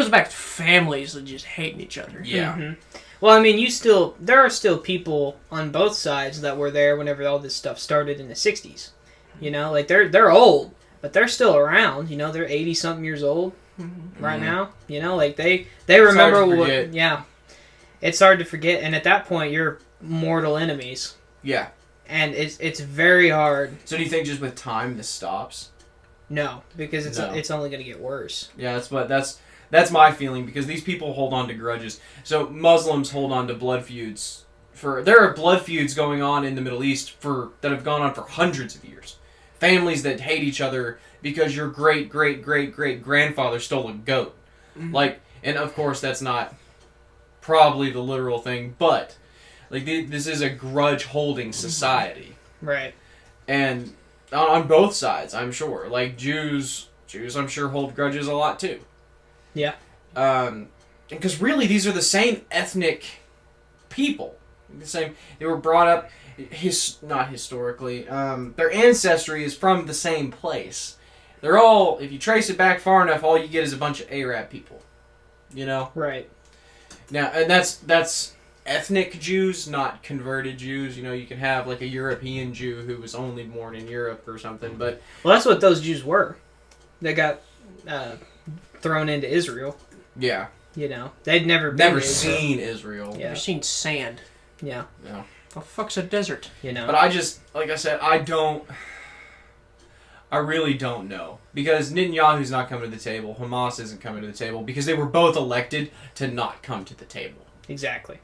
back to families that just hating each other. Yeah. Mhm. Well, I mean, there are still people on both sides that were there whenever all this stuff started in the 60s. You know, like they're old, but they're still around. You know, they're 80-something years old right now. You know, like they remember hard to what. forget. Yeah, it's hard to forget, and at that point, you're mortal enemies, Yeah. and it's very hard. So do you think just with time this stops? No, because No. it's only going to get worse. Yeah, that's my feeling, because these people hold on to grudges. So Muslims hold on to blood feuds. There are blood feuds going on in the Middle East that have gone on for hundreds of years. Families that hate each other because your great great great great grandfather stole a goat. Like, and of course that's not probably the literal thing, but like this is a grudge holding society. Right. And on both sides, I'm sure. Like Jews I'm sure hold grudges a lot too. Yeah. Because really these are the same ethnic people. They were brought up not historically. Their ancestry is from the same place. They're all, if you trace it back far enough, all you get is a bunch of Arab people. You know? Right. Now, and that's ethnic Jews, not converted Jews. You know, you can have like a European Jew who was only born in Europe or something, but... Well, that's what those Jews were. They got thrown into Israel. Yeah. You know, they'd never seen Israel. Yeah. Never seen sand. Yeah. Yeah. The fuck's a desert? You know. But I just, like I said, I really don't know. Because Netanyahu's not coming to the table. Hamas isn't coming to the table. Because they were both elected to not come to the table. Exactly.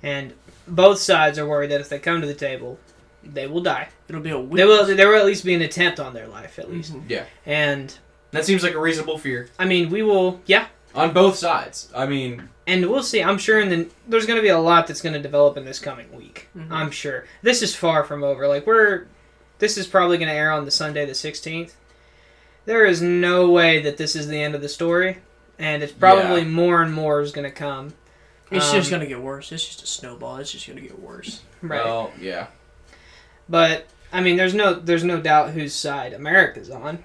And both sides are worried that if they come to the table, they will die. It'll be a There will at least be an attempt on their life, at least. Mm-hmm. Yeah. And... that seems like a reasonable fear. I mean, we will... Yeah. On both sides. I mean... And we'll see. I'm sure there's going to be a lot that's going to develop in this coming week. Mm-hmm. I'm sure. This is far from over. Like, this is probably going to air on the Sunday the 16th. There is no way that this is the end of the story. And it's probably more and more is going to come. It's just going to get worse. It's just a snowball. It's just going to get worse. Right. Well, yeah. But, I mean, there's no doubt whose side America's on.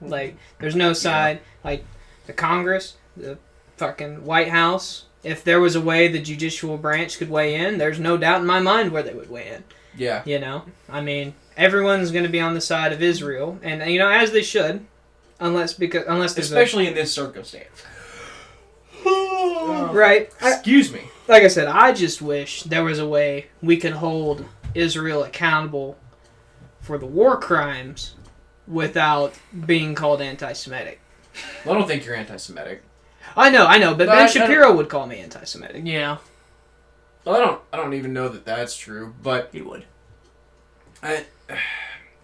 Like, there's no side, like, the Congress, the fucking White House. If there was a way the judicial branch could weigh in, there's no doubt in my mind where they would weigh in. Yeah. You know? I mean, everyone's going to be on the side of Israel. And, you know, as they should. Unless there's especially in this circumstance. Right. Excuse me. Like I said, I just wish there was a way we could hold Israel accountable for the war crimes without being called anti-Semitic. Well, I don't think you're anti-Semitic. I know, but Ben Shapiro would call me anti-Semitic. Yeah. Well, I don't even know that that's true, but He would. And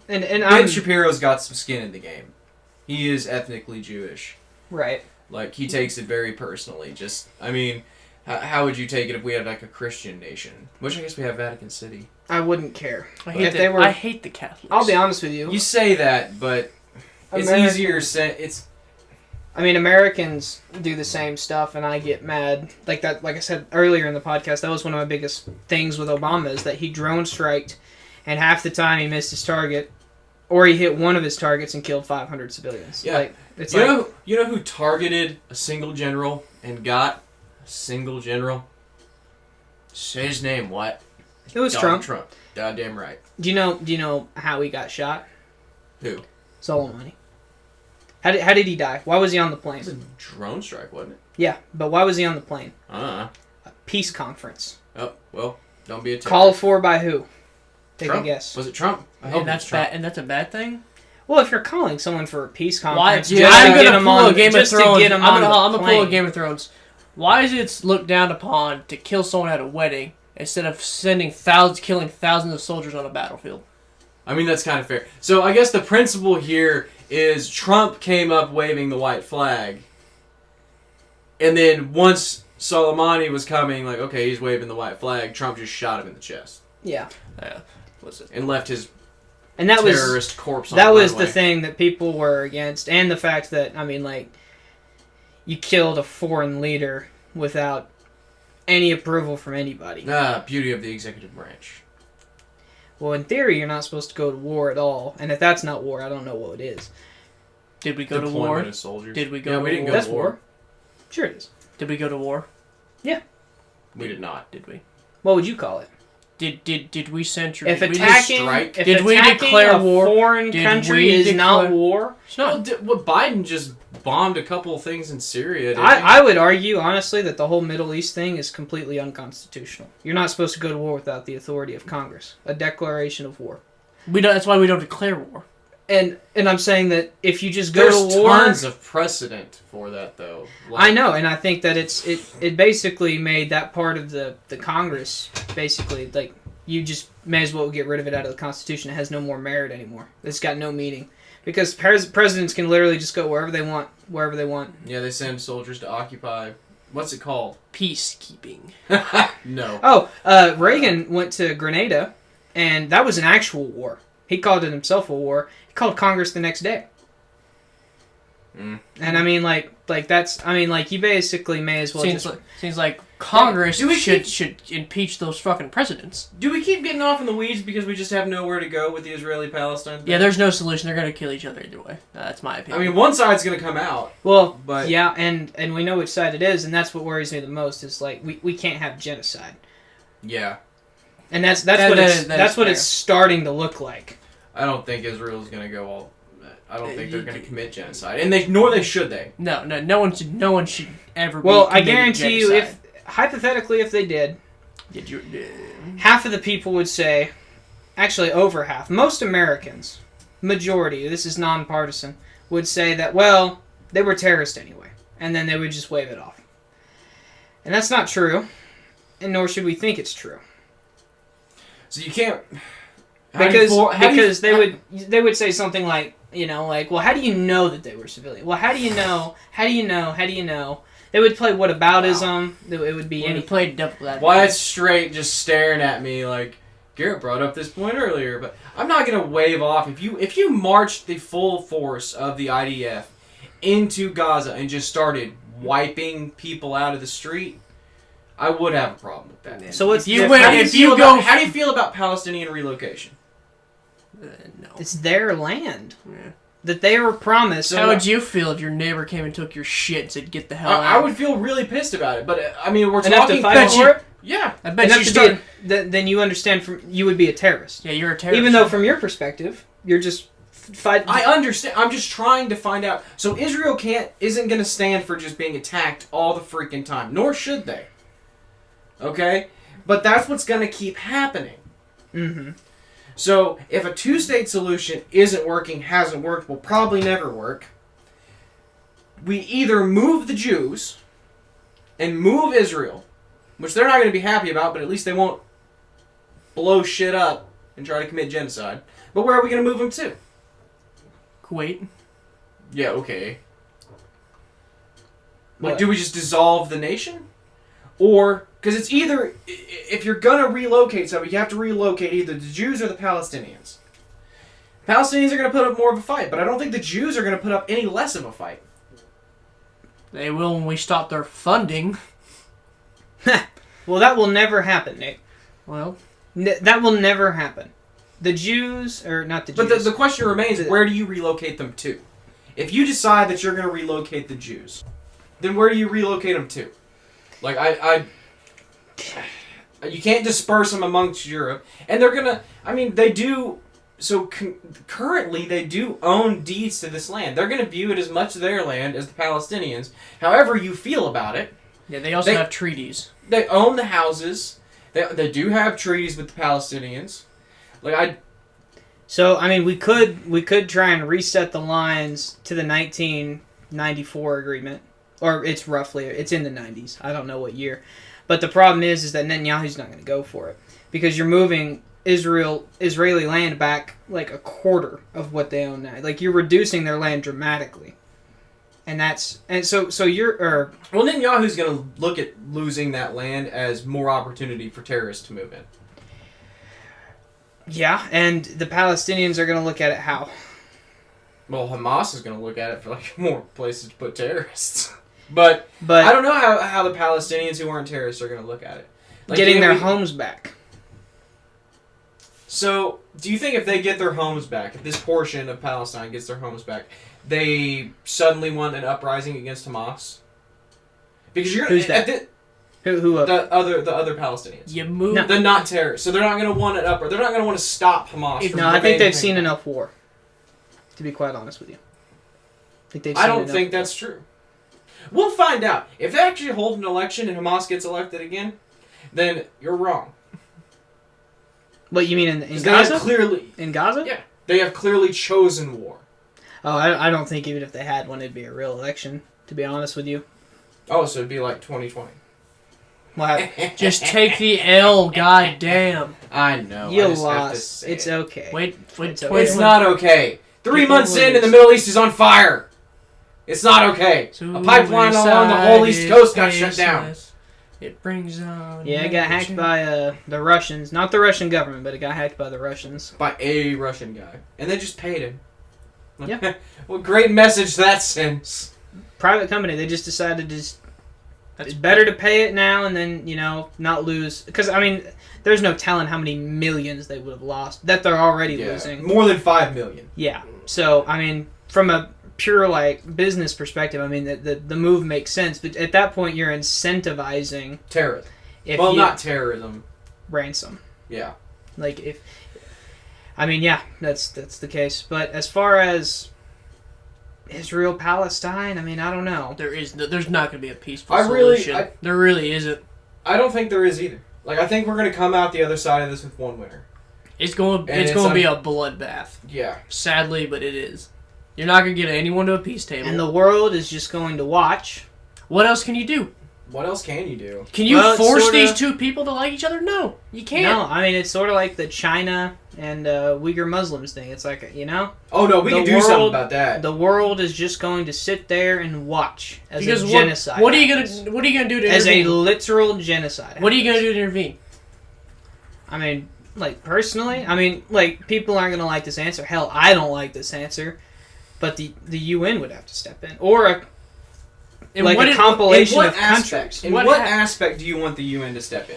Ben Shapiro's got some skin in the game. He is ethnically Jewish. Right. Like, he takes it very personally. Just, I mean, how would you take it if we had, like, a Christian nation? Which I guess we have Vatican City. I wouldn't care. I hate the Catholics. I'll be honest with you. You say that, but it's easier I mean, Americans do the same stuff, and I get mad. Like that. Like I said earlier in the podcast, that was one of my biggest things with Obama is that he drone striked, and half the time he missed his target, or he hit one of his targets and killed 500 civilians. Yeah. Like, it's you know who targeted a single general and got a single general? Say his name. What? It was Donald Trump. Goddamn right. Do you know how he got shot? Who? Soleimani. How did he die? Why was he on the plane? It was a drone strike, wasn't it? Yeah, but why was he on the plane? Uh-huh. A peace conference. Oh, well, don't be a terrorist. Called for by who? Take Trump? a guess. Was it Trump? I hope And that's it's Trump. bad. And that's a bad thing. Well, if you're calling someone for a peace Why? conference, Yeah, just to I'm get gonna him pull on, a Game of just to Thrones. get him I'm on gonna the pull a plane. Game of Thrones. Why is it looked down upon to kill someone at a wedding instead of killing thousands of soldiers on a battlefield? I mean, that's kind of fair. So I guess the principle here is Trump came up waving the white flag. And then once Soleimani was coming, like, okay, he's waving the white flag, Trump just shot him in the chest. Yeah. What's it? And left his And that terrorist corpse on that the was runway. the thing that people were against, and the fact that, I mean, like, you killed a foreign leader without any approval from anybody. Beauty of the executive branch. Well, in theory, you're not supposed to go to war at all, and if that's not war, I don't know what it is. Did we go to Deployment war? of soldiers. Did we go Yeah, to we didn't war? go That's to war. war. Sure it is. Did we go to war? We did not. Did we? What would you call it? Did we send? If did we attacking, strike? if Did we attacking declare a war? foreign Did country we is not declare- war, It's not. Well, Biden just bombed a couple of things in Syria. Didn't he? I would argue, honestly, that the whole Middle East thing is completely unconstitutional. You're not supposed to go to war without the authority of Congress. A declaration of war. We don't. That's why we don't declare war. And I'm saying that if you just go There's to war, tons of precedent for that, though. I know, and I think that it basically made that part of the Congress basically like you just may as well get rid of it out of the Constitution. It has no more merit anymore. It's got no meaning because presidents can literally just go wherever they want, wherever they want. Yeah, they send soldiers to occupy. What's it called? Peacekeeping. No. Oh, Reagan went to Grenada, and that was an actual war. He called it himself a war. He called Congress the next day. Mm. And I mean, like that's. I mean, like you basically may as well Seems like Congress Yeah, should impeach those fucking presidents. Do we keep getting off in the weeds because we just have nowhere to go with the Israeli-Palestine thing? Yeah, there's no solution. They're gonna kill each other either way. That's my I opinion. mean, one side's going to come out. Well, But- yeah, and we know which side it is, and that's what worries me the most. Is like we can't have genocide, Yeah. and that's That- what that it's is- that that's is what fair. it's starting to look like. I don't think Israel's going to go all... I don't think they're going to commit genocide. And nor should they. No one should ever. Well, be I committing guarantee you, genocide. if hypothetically if they did, Did you? half of the people would say, actually over half, most Americans, majority, this is nonpartisan, would say that, well, they were terrorists anyway. And then they would just wave it off. And that's not true, and nor should we think it's true. So you can't... Because they would say something like, well, how do you know that they were civilian? Well, how do you know? How do you know? How do you know? They would play whataboutism. Wow. It would be When any you played double advocate. Wyatt's straight just staring at me like, Garrett brought up this point earlier, but I'm not going to wave off. If you marched the full force of the IDF into Gaza and just started wiping people out of the street, I would have a problem with that. So what's How do you feel about Palestinian relocation? No. It's their land Yeah. that they were promised. How would you feel if your neighbor came and took your shit and said, "Get the hell out"? I would feel really pissed about it, but I mean, we're enough talking. to fight for it? Yeah, I bet Enough you to start. then you understand you would be a terrorist. Yeah, you're a terrorist. Even though from your perspective, you're just fighting. I understand. I'm just trying to find out. So Israel isn't going to stand for just being attacked all the freaking time, nor should they. Okay, but that's what's going to keep happening. Mm-hmm. So if a two-state solution isn't working, hasn't worked, will probably never work, we either move the Jews and move Israel, which they're not going to be happy about, but at least they won't blow shit up and try to commit genocide. But where are we going to move them to? Kuwait. Yeah, okay. What? Like, do we just dissolve the nation? Or, because it's either, if you're going to relocate somebody, you have to relocate either the Jews or the Palestinians. Palestinians are going to put up more of a fight, but I don't think the Jews are going to put up any less of a fight. They will when we stop their funding. Well, that will never happen, Nick. Well, That will never happen. The Jews, or not the Jews. But the question remains, where do you relocate them to? If you decide that you're going to relocate the Jews, then where do you relocate them to? Like, you can't disperse them amongst Europe. And they're going to, I mean, they do, so currently they do own deeds to this land. They're going to view it as much their land as the Palestinians. However you feel about it. yeah, they also have treaties. They own the houses. They do have treaties with the Palestinians. So, I mean, we could try and reset the lines to the 1994 agreement. Or it's in the 90s. I don't know what year. But the problem is that Netanyahu's not going to go for it. Because you're moving Israeli land back like a quarter of what they own now. Like, you're reducing their land dramatically. So you're... Well, Netanyahu's going to look at losing that land as more opportunity for terrorists to move in. Yeah, and the Palestinians are going to look at it how? Well, Hamas is going to look at it for like more places to put terrorists. But But I don't know how the Palestinians who aren't terrorists are going to look at it. Like, getting their homes back. So, do you think if they get their homes back, if this portion of Palestine gets their homes back, they suddenly want an uprising against Hamas? Because you're Who's that? The other Palestinians. You move. No. They're not terrorists, so they're not going to want an uprising. They're not going to want to stop Hamas. From No, I think invading they've seen Hamas. enough war. To be quite honest with you. I don't think that's true. We'll find out. If they actually hold an election and Hamas gets elected again, then you're wrong. What you mean in They have Gaza? clearly, In Gaza? Yeah. They have clearly chosen war. Oh, I don't think even if they had one, it'd be a real election, to be honest with you. Oh, so it'd be like 2020. Well, Just take the L, goddamn. I know. you I just have to lost. say It's it. okay. Wait, It's It's not okay. 3 People months in lose. and the Middle East is on fire. It's not okay. A pipeline along the whole East Coast got shut down. It brings on. Yeah, it got hacked by the Russians. Not the Russian government, but it got hacked by the Russians. By a Russian guy. And they just paid him. Yeah. What great message that sends. Private company, they just decided it's better to pay it now and then, not lose. Because, I mean, there's no telling how many millions they would have lost that they're already losing. More than 5 million. Yeah. So, I mean, from a pure, business perspective, I mean, the move makes sense. But at that point, you're incentivizing... Terrorism. If Well, you, not terrorism. ransom. Yeah. I mean, yeah, that's the case. But as far as Israel-Palestine, I mean, I don't know. There's not going to be a peaceful I really- solution. There really isn't. I don't think there is either. I think we're going to come out the other side of this with one winner. It's going to be a bloodbath. Yeah. Sadly, but it is. You're not going to get anyone to a peace table. And the world is just going to watch. What else can you do? What else can you do? Can you Well, force sorta- these two people to like each other? No, you can't. No, I mean, it's sort of like the China and Uyghur Muslims thing. It's like, Oh, no, we The can do something world- about that. the world is just going to sit there and watch as Because a genocide. What are you happens. gonna do to As a intervene? literal genocide. What are you gonna happens. do to intervene? I mean, personally, people aren't going to like this answer. Hell, I don't like this answer. But the UN would have to step in. Or a compilation of countries. In what aspect do you want the UN to step in?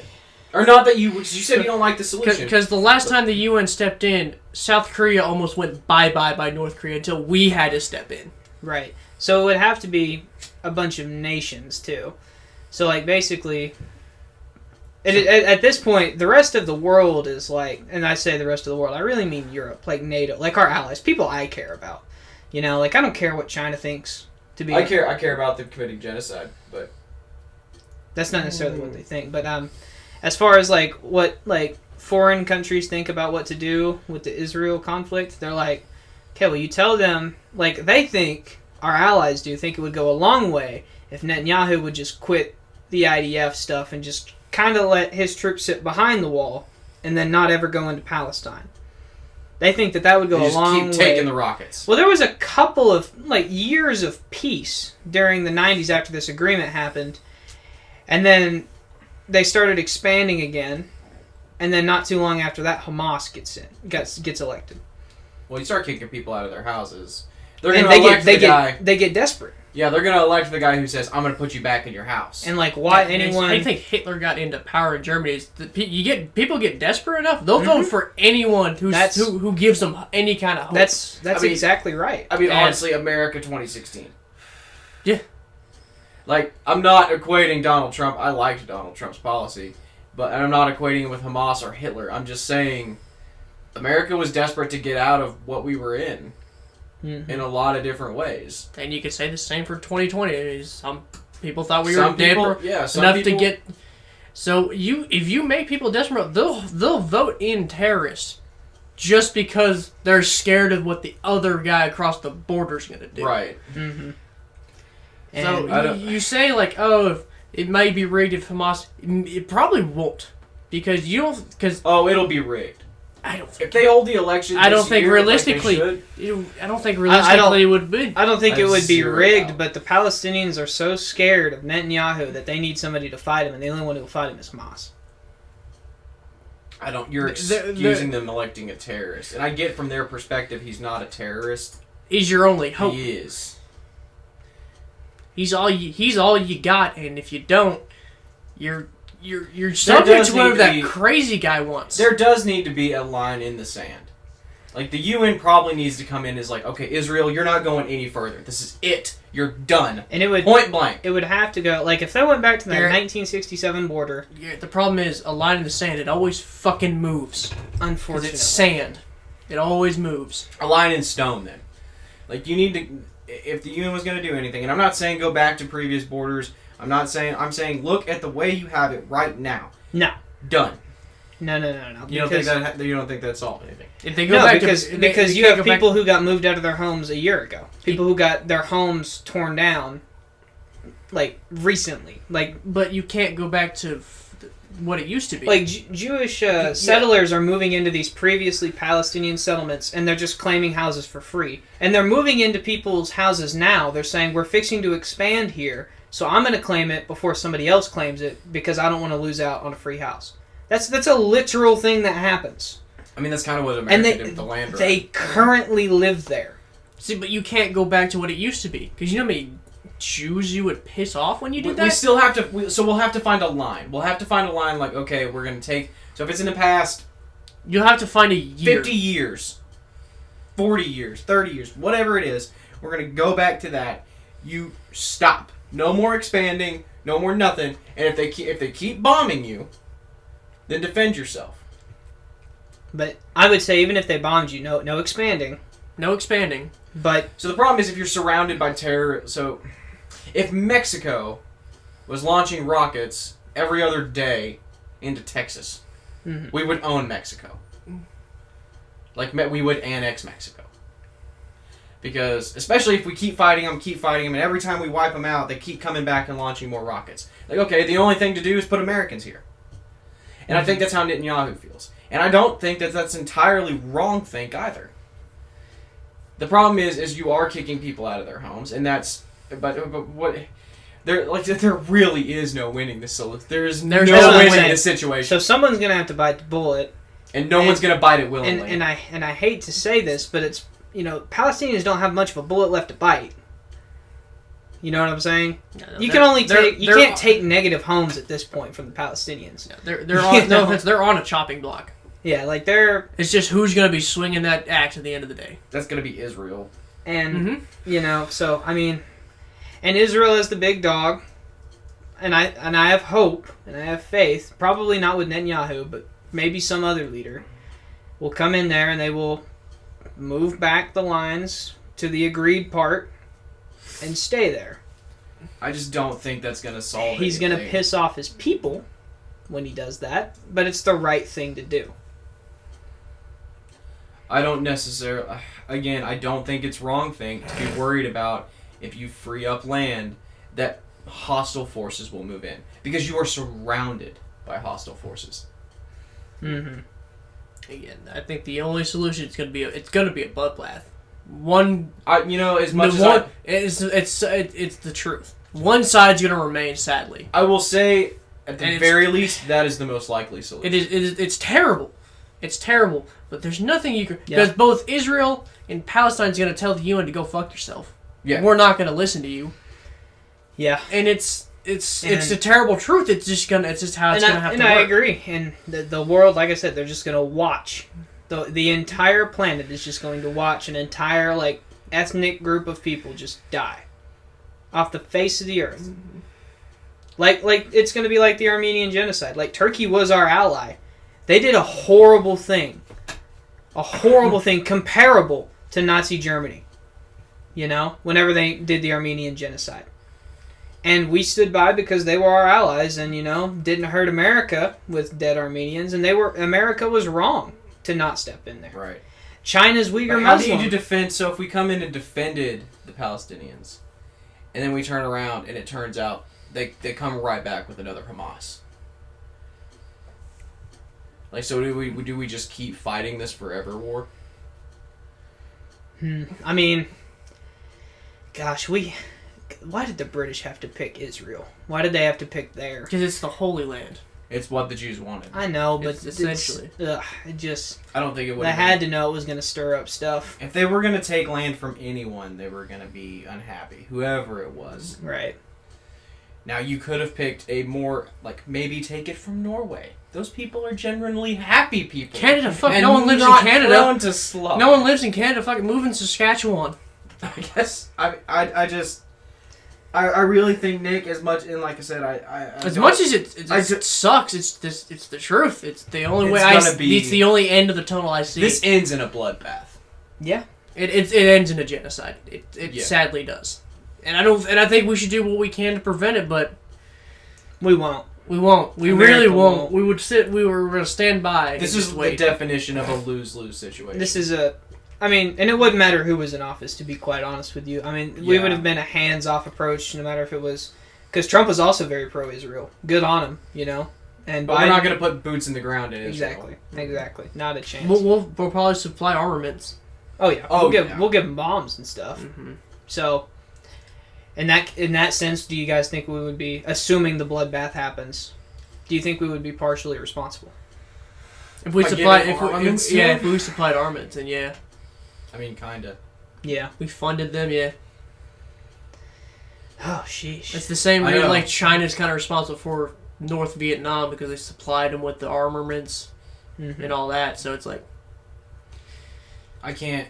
Or not that you said you don't like the solution. Because the last time the UN stepped in, South Korea almost went bye-bye by North Korea until we had to step in. Right. So it would have to be a bunch of nations, too. So, basically... At this point, the rest of the world is and I say the rest of the world, I really mean Europe, NATO, our allies, people I care about. I don't care what China thinks to be. I care about them committing genocide, but that's not necessarily what they think. But as far as what foreign countries think about what to do with the Israel conflict, they're like, okay, well, you tell them they think our allies think it would go a long way if Netanyahu would just quit the IDF stuff and just kind of let his troops sit behind the wall and then not ever go into Palestine. They think that would go they a just long way. keep taking the rockets. Well, there was a couple of years of peace during the 90s after this agreement happened, and then they started expanding again, and then not too long after that, Hamas gets elected. Well, you start kicking people out of their houses. They're And going to elect the guy. they get desperate. Yeah, they're going to elect the guy who says, "I'm going to put you back in your house." And why I anyone? think Hitler got into power in Germany. Is people get desperate enough, they'll vote for anyone who gives them any kind of hope. That's exactly right. I mean, And- honestly, America 2016. Yeah. I'm not equating Donald Trump. I liked Donald Trump's policy, but I'm not equating it with Hamas or Hitler. I'm just saying America was desperate to get out of what we were in a lot of different ways. And you could say the same for 2020. Some people thought we Some were people- desperate yeah, some enough people- to get. So if you make people desperate, they'll vote in terrorists just because they're scared of what the other guy across the border's gonna do. Right. Mm-hmm. So you say oh, it may be rigged if Hamas. It probably won't because you don't. Because it'll be rigged. I don't think. If they hold the election, I don't this think year, realistically. like they should, I don't think realistically it would be. I don't think I it would be zero rigged, doubt. but the Palestinians are so scared of Netanyahu that they need somebody to fight him, and the only one who will fight him is Hamas. I don't. You're excusing them electing a terrorist, and I get from their perspective, he's not a terrorist. He's your only hope. He is. He's all you got, and if you don't, you're subject to whatever that crazy guy wants. There does need to be a line in the sand. The UN probably needs to come in as okay, Israel, you're not going any further. This is it. You're done. And it would point blank. It would have to go if they went back to the You're- 1967 border. Yeah, the problem is a line in the sand. It always fucking moves. Because Unfortunately, it's sand. It always moves. A line in stone, then. You need to. If the UN was going to do anything, and I'm not saying go back to previous borders. I'm saying look at the way you have it right now. No. Done. No. You don't think that solved anything? If they go back because you have people who got moved out of their homes a year ago. People who got their homes torn down, like recently. But you can't go back to what it used to be. Like Jewish settlers are moving into these previously Palestinian settlements, and they're just claiming houses for free. And they're moving into people's houses now. They're saying, we're fixing to expand here, so I'm going to claim it before somebody else claims it because I don't want to lose out on a free house. That's a literal thing that happens. I mean, that's kind of what America did with the land. They currently live there. See, but you can't go back to what it used to be. Because you know how many Jews you would piss off when you did that? We still have to... So we'll have to find a line. We'll have to find a line like, okay, we're going to take... So if it's in the past... You'll have to find a year. 50 years. 40 years. 30 years. Whatever it is. We're going to go back to that. You stop. No more expanding. No more nothing. And if they keep bombing you, then defend yourself. But I would say even if they bombed you, no expanding. No expanding. But... So the problem is if you're surrounded by terror... So... If Mexico was launching rockets every other day into Texas, we would own Mexico. Like, we would annex Mexico. Because, especially if we keep fighting them, and every time we wipe them out, they keep coming back and launching more rockets. Like, okay, the only thing to do is put Americans here. And I think that's how Netanyahu feels. And I don't think that that's entirely wrong think either. The problem is you are kicking people out of their homes, and that's... But what there really is no winning this. There's no winning this situation. So someone's gonna have to bite the bullet, and no one's gonna bite it willingly. And I hate to say this, but it's Palestinians don't have much of a bullet left to bite. You know what I'm saying? No, you can't take negative homes at this point from the Palestinians. No, they're on a chopping block. Yeah, It's just who's gonna be swinging that axe at the end of the day. That's gonna be Israel. And so I mean. And Israel is the big dog, and I have hope, and I have faith, probably not with Netanyahu, but maybe some other leader, will come in there and they will move back the lines to the agreed part and stay there. I just don't think that's going to solve He's going to piss off his people when he does that, but it's the right thing to do. I don't necessarily... Again, I don't think it's wrong thing to be worried about if you free up land, that hostile forces will move in. Because you are surrounded by hostile forces. Mm-hmm. Again, I think the only solution is going to be a bloodbath. It's the truth. One side's going to remain, sadly. I will say, at the very least, that is the most likely solution. It's terrible. It's terrible. But there's nothing you can... Because both Israel and Palestine's going to tell the UN to go fuck yourself. Yeah. We're not going to listen to you. Yeah. And it's a terrible truth. It's just how it's going to have to work. And I agree. And the world, like I said, they're just going to watch. The entire planet is just going to watch an entire ethnic group of people just die off the face of the earth. Like it's going to be like the Armenian genocide. Like Turkey was our ally. They did a horrible thing. A horrible thing comparable to Nazi Germany. Whenever they did the Armenian genocide. And we stood by because they were our allies and, didn't hurt America with dead Armenians. And America was wrong to not step in there. Right. China's Uyghur Muslim. How do you defend... So if we come in and defended the Palestinians, and then we turn around and it turns out they come right back with another Hamas. So do we just keep fighting this forever war? I mean... Gosh, why did the British have to pick Israel? Why did they have to pick there? Because it's the Holy Land. It's what the Jews wanted. I know, but essentially. I don't think it would. They had to know it was going to stir up stuff. If they were going to take land from anyone, they were going to be unhappy. Whoever it was. Right. Now, you could have picked a more, maybe take it from Norway. Those people are genuinely happy people. Canada, no one lives in Canada. Prone to slaughter. No one lives in Canada. Fucking move in Saskatchewan. I guess I really think, Nick, as much, and like I said, as much as it sucks, it's the truth. It's the only way it's the only end of the tunnel I see. This ends in a bloodbath. Yeah. It ends in a genocide. It sadly does. And I think we should do what we can to prevent it, but we won't. We won't. We America really won't. won't. We would sit. We were going to stand by. This and is just the wait. definition of a lose-lose situation. This is I mean, and it wouldn't matter who was in office, to be quite honest with you. I mean, we Yeah. would have been a hands-off approach, no matter if it was... Because Trump was also very pro-Israel. Good on him, you know? And But we're not going to put boots in the ground in Israel. Exactly. Not a chance. We'll probably supply armaments. Oh, yeah. Oh, We'll give them bombs and stuff. Mm-hmm. So, in that sense, do you guys think we would be, assuming the bloodbath happens, do you think we would be partially responsible? If we By supplied, giving armaments to if them? we supplied armaments, then yeah, I mean, kind of. Yeah. we funded them. Yeah, Oh, sheesh. it's the same I way know. like China's kind of responsible for North Vietnam because they supplied them with the armaments Mhm. and all that. So it's like I can't.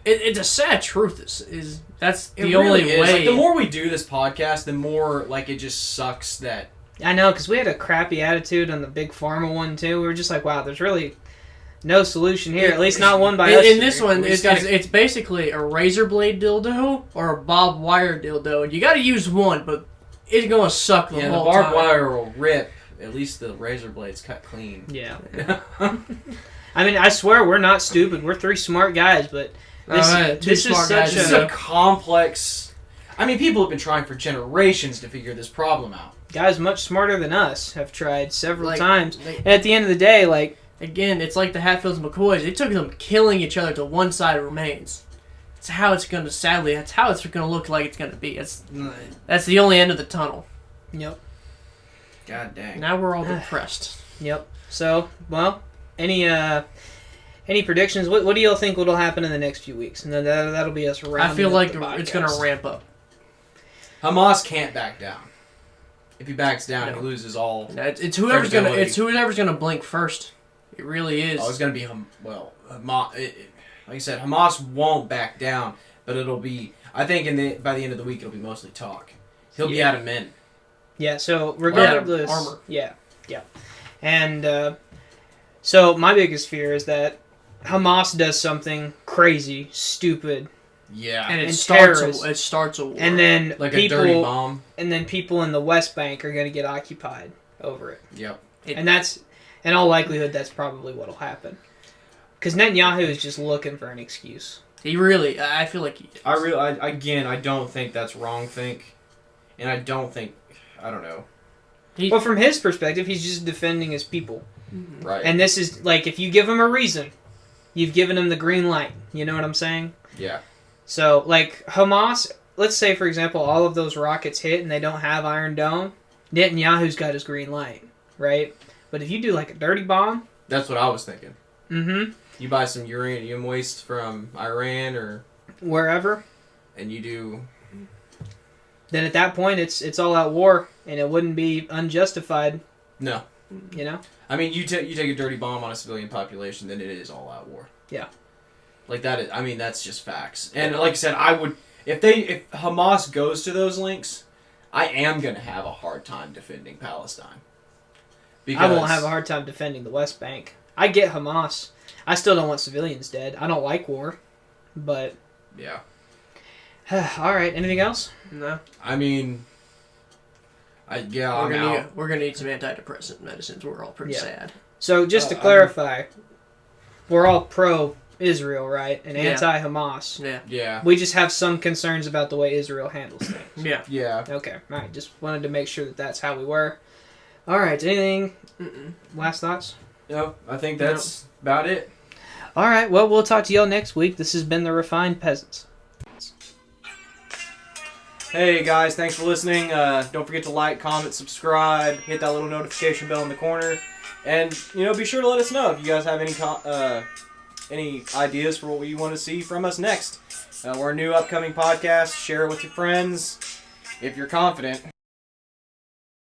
it's a sad truth. Is that's It the really only is. way. Like, the more we do this podcast, the more like it just sucks that. I know, because we had a crappy attitude on the big pharma one, too. We were just like, wow, there's really no solution here. At least not one by us. in this one, We it's, just gotta- it's basically a razor blade dildo or a barbed wire dildo, and you got to use one, but it's gonna suck the Yeah, the whole barbed time. wire will rip. At least the razor blade's cut clean. Yeah. I mean, I swear we're not stupid. We're three smart guys, but this, Alright, two this is smart such guys. This is a... a complex. I mean, people have been trying for generations to figure this problem out. Guys much smarter than us have tried several Like, times. they- And at the end of the day, like, Again, it's like the Hatfields and McCoys. It took them killing each other till one side remains. That's how it's going to, sadly, that's how it's going to look like it's going to be. That's the only end of the tunnel. yep, God dang. Now we're all depressed. yep. So, well, any predictions? What do y'all think will happen in the next few weeks? And then that'll be us rounding I feel up like the it's going to podcast. ramp up. Hamas can't back down. If he backs down, No. he loses all. It's whoever's going to Credibility. it's whoever's going to blink first. It really is. Oh, it's gonna be Hamas. Like I said, Hamas won't back down, but it'll be. I think by the end of the week, it'll be mostly talk. He'll be out of men. Yeah, so regardless... armor. Yeah. And so my biggest fear is that Hamas does something crazy, stupid, Yeah, and and it starts terrorists. a war. and then like a dirty people bomb. in the West Bank are going to get occupied over it. Yep. And that's, in all likelihood, that's probably what'll happen. Because Netanyahu is just looking for an excuse. He really, I feel like he is. I don't think that's wrong think, and I don't know. Well, from his perspective, he's just defending his people. Right. And this is, like, if you give him a reason, you've given him the green light. You know what I'm saying? Yeah. So, like, Hamas, let's say, for example, all of those rockets hit and they don't have Iron Dome, Netanyahu's got his green light, right? But if you do, like, a dirty bomb... That's what I was thinking. Mm-hmm. You buy some uranium waste from Iran, Wherever. and you do. Then at that point, it's all out war, and it wouldn't be unjustified, No. you know? I mean, you take a dirty bomb on a civilian population, then it is all out war. Yeah. Like that is, I mean, that's just facts. And like I said, I would if Hamas goes to those links, I am gonna have a hard time defending Palestine. I won't have a hard time defending the West Bank. I get Hamas. I still don't want civilians dead. I don't like war, but Yeah. all right. Anything else? No. I mean, I'm out. We're gonna need some antidepressant medicines. We're all pretty Yeah. sad. So just to clarify, we're all pro-Israel, right? And Yeah. anti-Hamas. Yeah. Yeah. We just have some concerns about the way Israel handles things. Yeah. Yeah. Okay. All right. Just wanted to make sure that that's how we were. All right. Anything? Last thoughts? No, I think that's about it. All right. Well, we'll talk to y'all next week. This has been the Refined Peasants. Hey guys, thanks for listening. Don't forget to like, comment, subscribe, hit that little notification bell in the corner, and be sure to let us know if you guys have any ideas for what you want to see from us next. We're a new upcoming podcast. Share it with your friends if you're confident.